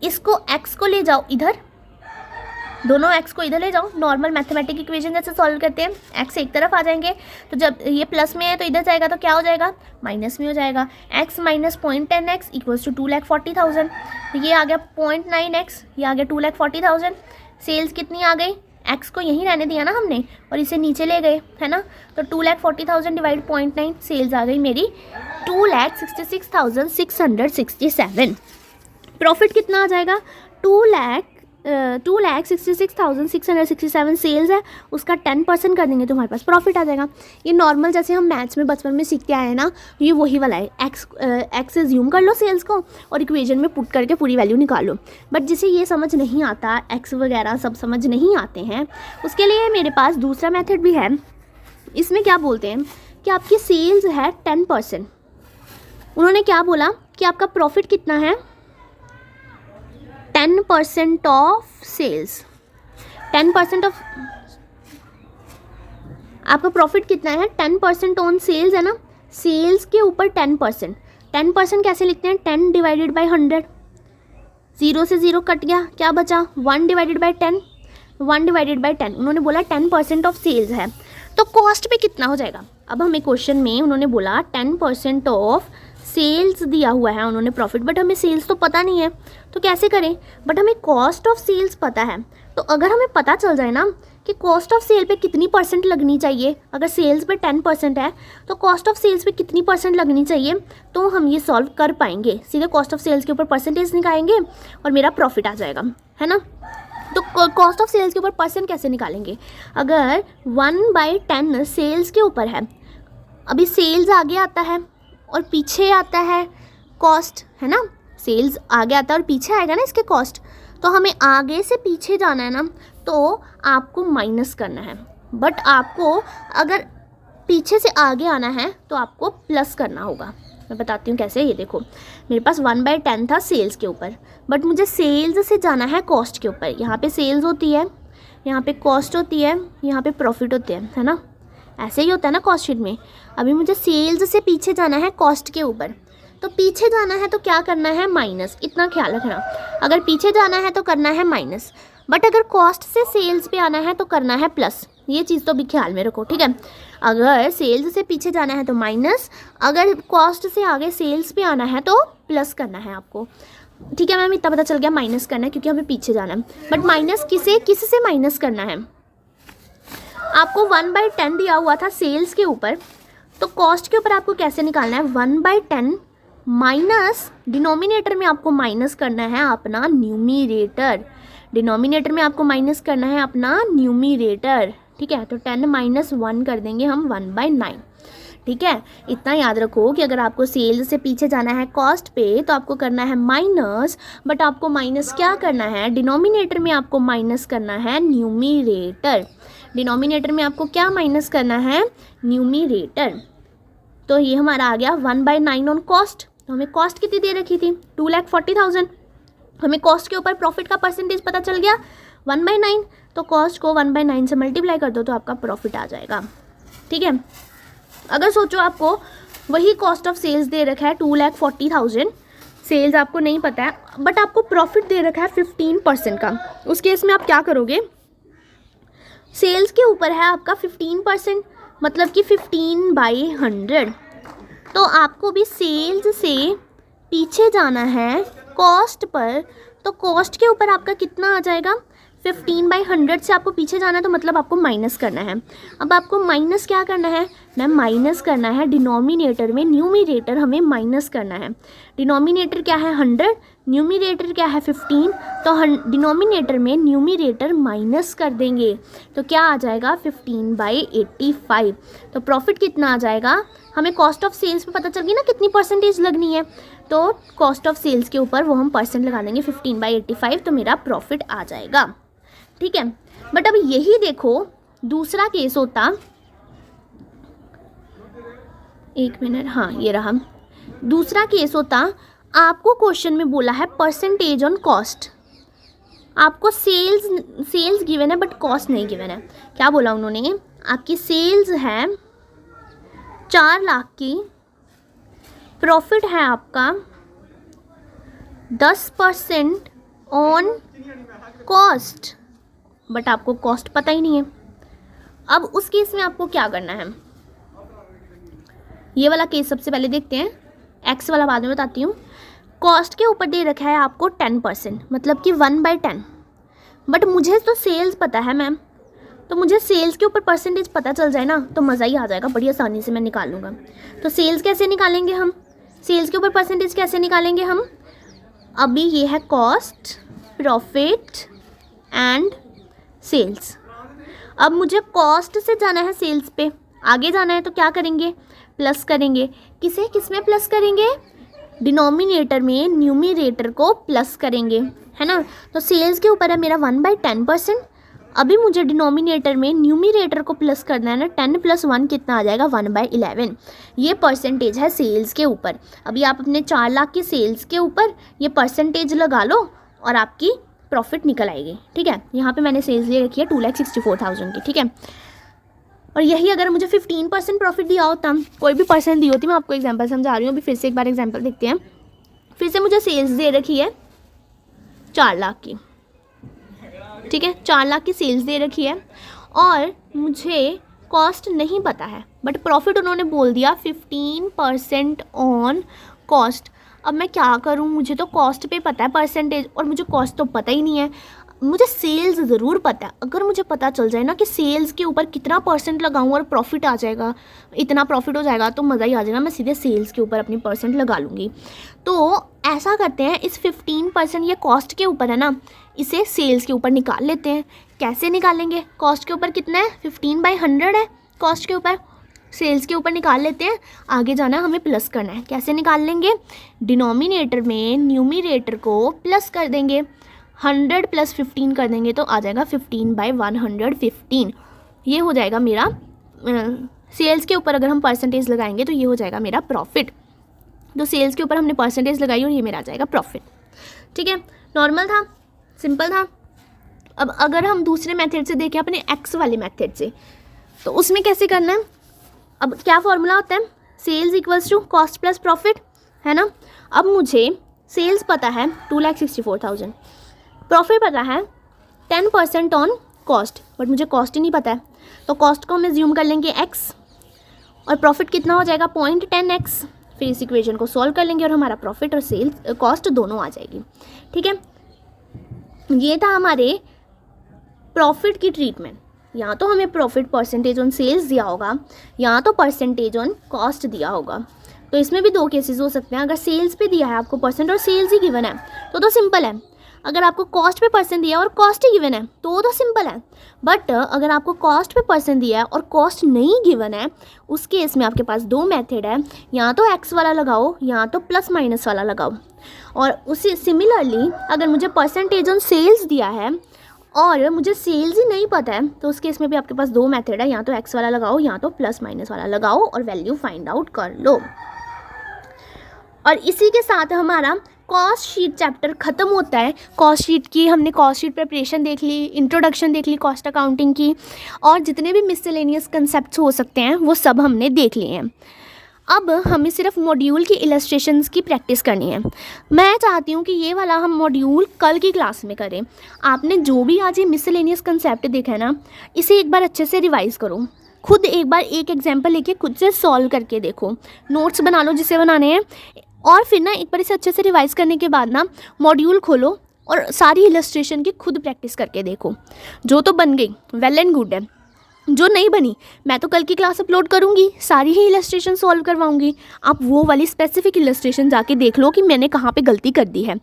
इसको x को ले जाओ इधर, दोनों x को इधर ले जाओ, नॉर्मल मैथमेटिक इक्वेशन जैसे सॉल्व करते हैं, x एक तरफ आ जाएंगे, तो जब ये प्लस में है तो इधर जाएगा तो क्या हो जाएगा, माइनस में हो जाएगा। x minus 0.10x equals to 2,40,000, ये आ गया 0.9x, ये आ गया 2,40,000। सेल्स कितनी आ गई, x को यहीं रहने दिया ना हमने और इसे नीचे ले गए, है ना। तो 2,40,000 डिवाइड 0.9, सेल्स आ गई मेरी 2,66,667। प्रॉफिट कितना आ जाएगा, 2,66,667 सेल्स है, उसका 10% कर देंगे तो हमारे पास प्रॉफिट आ जाएगा। ये नॉर्मल जैसे हम मैथ्स में बचपन में सीख के आए हैं ना, ये वही वाला है। एक्स एज्यूम कर लो सेल्स को और इक्वेशन में पुट करके पूरी वैल्यू निकाल लो। बट जिसे ये समझ नहीं आता, एक्स वगैरह सब समझ नहीं आते हैं, उसके लिए मेरे पास दूसरा मेथड भी है। इसमें क्या बोलते हैं कि आपकी सेल्स है 10%, उन्होंने क्या बोला कि आपका प्रॉफिट कितना है, 10% ऑफ सेल्स, 10% ऑफ आपका प्रॉफिट कितना है, 10% ऑन सेल्स है ना, सेल्स के ऊपर 10%। 10% कैसे लिखते हैं, 10 डिवाइडेड बाई 100, 0 से 0 कट गया, क्या बचा, 1 डिवाइडेड बाई 10, 1 डिवाइडेड बाई 10। उन्होंने बोला 10% ऑफ सेल्स है, तो कॉस्ट पे कितना हो जाएगा। अब हमें क्वेश्चन में उन्होंने बोला 10% ऑफ सेल्स दिया हुआ है उन्होंने प्रॉफिट, बट हमें सेल्स तो पता नहीं है, तो कैसे करें, बट हमें कॉस्ट ऑफ सेल्स पता है। तो अगर हमें पता चल जाए ना कि कॉस्ट ऑफ सेल पे कितनी परसेंट लगनी चाहिए, अगर सेल्स पे 10% है तो कॉस्ट ऑफ सेल्स पे कितनी परसेंट लगनी चाहिए, तो हम ये सॉल्व कर पाएंगे। सीधे कॉस्ट ऑफ सेल्स के ऊपर परसेंटेज निकालेंगे और मेरा प्रॉफिट आ जाएगा, है ना। तो कॉस्ट ऑफ सेल्स के ऊपर परसेंट कैसे निकालेंगे, अगर 1/10 सेल्स के ऊपर है, अभी सेल्स आगे आता है और पीछे आता है कॉस्ट, है ना, सेल्स आगे आता है और पीछे आएगा ना इसके कॉस्ट, तो हमें आगे से पीछे जाना है ना, तो आपको माइनस करना है, बट आपको अगर पीछे से आगे आना है तो आपको प्लस करना होगा। मैं बताती हूँ कैसे, ये देखो मेरे पास 1/10 था सेल्स के ऊपर, बट मुझे सेल्स से जाना है कॉस्ट के ऊपर। यहाँ पे सेल्स होती है, यहाँ पे कॉस्ट होती है, यहाँ पे प्रॉफिट होती है ना, ऐसे ही होता है ना कॉस्ट शीट में। अभी मुझे सेल्स से पीछे जाना है कॉस्ट के ऊपर, तो पीछे जाना है तो क्या करना है, माइनस, इतना ख्याल रखना। अगर पीछे जाना है तो करना है माइनस, बट अगर कॉस्ट से सेल्स पे आना है तो करना है प्लस। ये चीज़ तो भी ख्याल में रखो, ठीक है। अगर सेल्स से पीछे जाना है तो माइनस, अगर कॉस्ट से आगे सेल्स पे आना है तो प्लस करना है आपको, ठीक है मैम। इतना पता चल गया, माइनस करना है क्योंकि हमें पीछे जाना है, बट माइनस किससे माइनस करना है। आपको 1/10 दिया हुआ था सेल्स के ऊपर, तो कॉस्ट के ऊपर आपको कैसे निकालना है, 1/10 माइनस डिनोमिनेटर में आपको माइनस करना है अपना न्यूमिरेटर, डिनोमिनेटर में आपको माइनस करना है अपना न्यूमिरेटर, ठीक है। तो 10 - 1 कर देंगे हम 1/9, ठीक है। इतना याद रखो कि अगर आपको सेल्स से पीछे जाना है कॉस्ट पे तो आपको करना है माइनस, बट आपको माइनस क्या करना है, डिनोमिनेटर में आपको माइनस करना है न्यूमिरेटर, डिनोमिनेटर में आपको क्या माइनस करना है, न्यूमिरेटर। तो ये हमारा आ गया 1/9 ऑन कॉस्ट। तो हमें कॉस्ट कितनी दे रखी थी, 2,40,000, हमें कॉस्ट के ऊपर प्रॉफिट का परसेंटेज पता चल गया 1/9, तो कॉस्ट को 1/9 से मल्टीप्लाई कर दो तो आपका प्रॉफिट आ जाएगा, ठीक है। अगर सोचो आपको वही कॉस्ट ऑफ सेल्स दे रखा है 2,40,000, सेल्स आपको नहीं पता है, बट आपको प्रॉफिट दे रखा है 15% का, उस केस में आप क्या करोगे, सेल्स के ऊपर है आपका 15%, मतलब कि 15/100, तो आपको भी सेल्स से पीछे जाना है कॉस्ट पर, तो कॉस्ट के ऊपर आपका कितना आ जाएगा, 15/100 से आपको पीछे जाना है, तो मतलब आपको माइनस करना है। अब आपको माइनस क्या करना है मैम, माइनस करना है डिनोमिनेटर में, न्यूमिरेटर हमें माइनस करना है। डिनोमिनेटर क्या है 100, न्यूमिरेटर क्या है 15, तो डिनोमिनेटर में न्यूमिरेटर माइनस कर देंगे, तो क्या आ जाएगा 15/85। तो प्रॉफिट कितना आ जाएगा, हमें कॉस्ट ऑफ सेल्स पे पता चल गई ना कितनी परसेंटेज लगनी है, तो कॉस्ट ऑफ सेल्स के ऊपर वो हम परसेंट लगा देंगे 15/85, तो मेरा प्रॉफिट आ जाएगा, ठीक है। बट अब यही देखो दूसरा केस होता, एक मिनट, हाँ ये रहा, दूसरा केस होता, आपको क्वेश्चन में बोला है परसेंटेज ऑन कॉस्ट, आपको सेल्स गिवन है बट कॉस्ट नहीं गिवन है। क्या बोला उन्होंने, आपकी सेल्स है 4 लाख की, प्रॉफिट है आपका 10% ऑन कॉस्ट, बट आपको कॉस्ट पता ही नहीं है। अब उस केस में आपको क्या करना है, ये वाला केस सबसे पहले देखते हैं, एक्स वाला बाद में बताती हूँ। कॉस्ट के ऊपर दे रखा है आपको 10%, मतलब कि 1/10, बट मुझे तो सेल्स पता है मैम, तो मुझे सेल्स के ऊपर परसेंटेज पता चल जाए ना तो मज़ा ही आ जाएगा, बड़ी आसानी से मैं निकाल लूँगा। तो सेल्स कैसे निकालेंगे हम, सेल्स के ऊपर परसेंटेज कैसे निकालेंगे हम, अभी ये है कॉस्ट, प्रॉफिट एंड सेल्स। अब मुझे कॉस्ट से जाना है सेल्स पे, आगे जाना है तो क्या करेंगे, प्लस करेंगे। किस में प्लस करेंगे, डिनोमिनेटर में न्यूमिरेटर को प्लस करेंगे, है ना। तो सेल्स के ऊपर है मेरा 1/10%, अभी मुझे डिनोमिनेटर में न्यूमिरेटर को प्लस करना है ना, 10 + 1 कितना आ जाएगा 1/11, ये परसेंटेज है सेल्स के ऊपर। अभी आप अपने 4 लाख की सेल्स के ऊपर ये परसेंटेज लगा लो और आपकी प्रॉफिट निकल आएगी, ठीक है। यहाँ पे मैंने सेल्स ले रखी है 2,64,000 की, ठीक है। और यही अगर मुझे 15% प्रॉफिट दिया होता, कोई भी परसेंट दी होती, मैं आपको एग्जांपल समझा रही हूँ, अभी फिर से एक बार एग्जांपल देखते हैं। फिर से मुझे सेल्स दे रखी है 4 लाख की, ठीक है, 4 लाख की सेल्स दे रखी है और मुझे कॉस्ट नहीं पता है, बट प्रॉफिट उन्होंने बोल दिया 15% ऑन कॉस्ट। अब मैं क्या करूं, मुझे तो कॉस्ट पे पता है परसेंटेज और मुझे कॉस्ट तो पता ही नहीं है। मुझे सेल्स ज़रूर पता है, अगर मुझे पता चल जाए ना कि सेल्स के ऊपर कितना परसेंट लगाऊं और प्रॉफिट आ जाएगा, इतना प्रॉफिट हो जाएगा, तो मज़ा ही आ जाएगा, मैं सीधे सेल्स के ऊपर अपनी परसेंट लगा लूँगी। तो ऐसा करते हैं, इस 15% ये कॉस्ट के ऊपर है ना, इसे सेल्स के ऊपर निकाल लेते हैं। कैसे निकालेंगे, कॉस्ट के ऊपर कितना है, 15/100 है कॉस्ट के ऊपर, सेल्स के ऊपर निकाल लेते हैं। आगे जाना है, हमें प्लस करना है। कैसे निकाल लेंगे, डिनोमिनेटर में न्यूमरेटर को प्लस कर देंगे, 100 + 15 कर देंगे तो आ जाएगा 15/115। ये हो जाएगा मेरा सेल्स के ऊपर अगर हम परसेंटेज लगाएंगे तो ये हो जाएगा मेरा प्रॉफिट। तो सेल्स के ऊपर हमने परसेंटेज लगाई और ये मेरा आ जाएगा प्रॉफिट। ठीक है, नॉर्मल था, सिंपल था। अब अगर हम दूसरे मेथड से देखें, अपने एक्स वाले मेथड से, तो उसमें कैसे करना है। अब क्या फॉर्मूला होता है, sales equals to cost plus profit, है ना। अब मुझे सेल्स पता है 2,64,000, प्रॉफिट पता है 10% ऑन कॉस्ट, बट मुझे कॉस्ट ही नहीं पता है, तो कॉस्ट को हम एज्यूम कर लेंगे x और प्रॉफिट कितना हो जाएगा 0.10x। फिर इस इक्वेशन को सॉल्व कर लेंगे और हमारा प्रॉफिट और सेल्स कॉस्ट दोनों आ जाएगी। ठीक है, ये था हमारे प्रॉफिट की ट्रीटमेंट। यहाँ तो हमें प्रॉफिट परसेंटेज ऑन सेल्स दिया होगा, यहाँ तो परसेंटेज ऑन कॉस्ट दिया होगा। तो इसमें भी 2 केसेस हो सकते हैं। अगर सेल्स पे दिया है आपको परसेंट और सेल्स ही गिवन है तो सिंपल है। अगर आपको कॉस्ट पे परसेंट दिया है और कॉस्ट ही गिवन है तो सिंपल है। बट अगर आपको कॉस्ट पे परसेंट दिया है और कॉस्ट नहीं गिवन है, उस केस में आपके पास 2 मेथड है, यहाँ तो एक्स वाला लगाओ, यहाँ तो प्लस माइनस वाला लगाओ। और उसी सिमिलरली अगर मुझे परसेंटेज ऑन सेल्स दिया है और मुझे सेल्स ही नहीं पता है, तो उस केस में भी आपके पास 2 मेथड है, यहाँ तो एक्स वाला लगाओ, यहाँ तो प्लस माइनस वाला लगाओ और वैल्यू फाइंड आउट कर लो। और इसी के साथ हमारा कॉस्ट शीट चैप्टर ख़त्म होता है। कॉस्ट शीट की हमने कॉस्ट शीट प्रिपरेशन देख ली, इंट्रोडक्शन देख ली कॉस्ट अकाउंटिंग की, और जितने भी मिसलेनियस कंसेप्ट्स हो सकते हैं वो सब हमने देख लिए हैं। अब हमें सिर्फ मॉड्यूल की इलस्ट्रेशंस की प्रैक्टिस करनी है। मैं चाहती हूँ कि ये वाला हम मॉड्यूल कल की क्लास में करें। आपने जो भी आज ये मिसलेनियस कंसेप्ट देखा है ना, इसे एक बार अच्छे से रिवाइज़ करो, खुद एक बार एक एग्जाम्पल लेके खुद से सॉल्व करके देखो, नोट्स बना लो जिसे बनाने हैं, और फिर ना एक बार इसे अच्छे से रिवाइज़ करने के बाद ना मॉड्यूल खोलो और सारी इलस्ट्रेशन की खुद प्रैक्टिस करके देखो। जो तो बन गई वेल एंड गुड है, जो नहीं बनी मैं तो कल की क्लास अपलोड करूँगी, सारी ही इलस्ट्रेशन सॉल्व करवाऊँगी। आप वो वाली स्पेसिफिक इलस्ट्रेशन जाके देख लो कि मैंने कहाँ पे गलती कर दी है।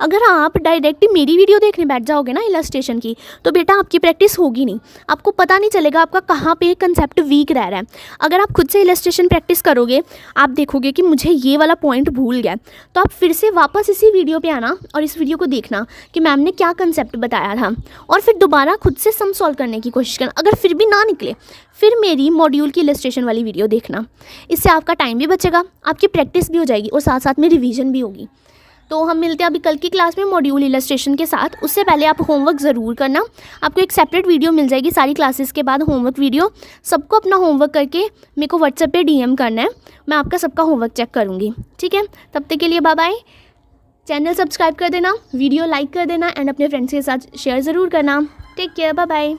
अगर आप डायरेक्ट मेरी वीडियो देखने बैठ जाओगे ना इलस्ट्रेशन की, तो बेटा आपकी प्रैक्टिस होगी नहीं, आपको पता नहीं चलेगा आपका कहाँ पे कंसेप्ट वीक रह रहा है। अगर आप खुद से इलस्ट्रेशन प्रैक्टिस करोगे, आप देखोगे कि मुझे ये वाला पॉइंट भूल गया, तो आप फिर से वापस इसी वीडियो पर आना और इस वीडियो को देखना कि मैम ने क्या कंसेप्ट बताया था, और फिर दोबारा खुद से सम सॉल्व करने की कोशिश करना। अगर फिर भी ना निकले, फिर मेरी मॉड्यूल की इलस्ट्रेशन वाली वीडियो देखना। इससे आपका टाइम भी बचेगा, आपकी प्रैक्टिस भी हो जाएगी और साथ साथ में रिवीजन भी होगी। तो हम मिलते हैं अभी कल की क्लास में मॉड्यूल इलस्ट्रेशन के साथ। उससे पहले आप होमवर्क ज़रूर करना, आपको एक सेपरेट वीडियो मिल जाएगी सारी क्लासेस के बाद, होमवर्क वीडियो। सबको अपना होमवर्क करके मेरे को व्हाट्सएप पे DM करना है, मैं आपका सबका होमवर्क चेक करूँगी। ठीक है, तब तक के लिए बाय बाय। चैनल सब्सक्राइब कर देना, वीडियो लाइक कर देना एंड अपने फ्रेंड्स के साथ शेयर ज़रूर करना। Take care, bye bye.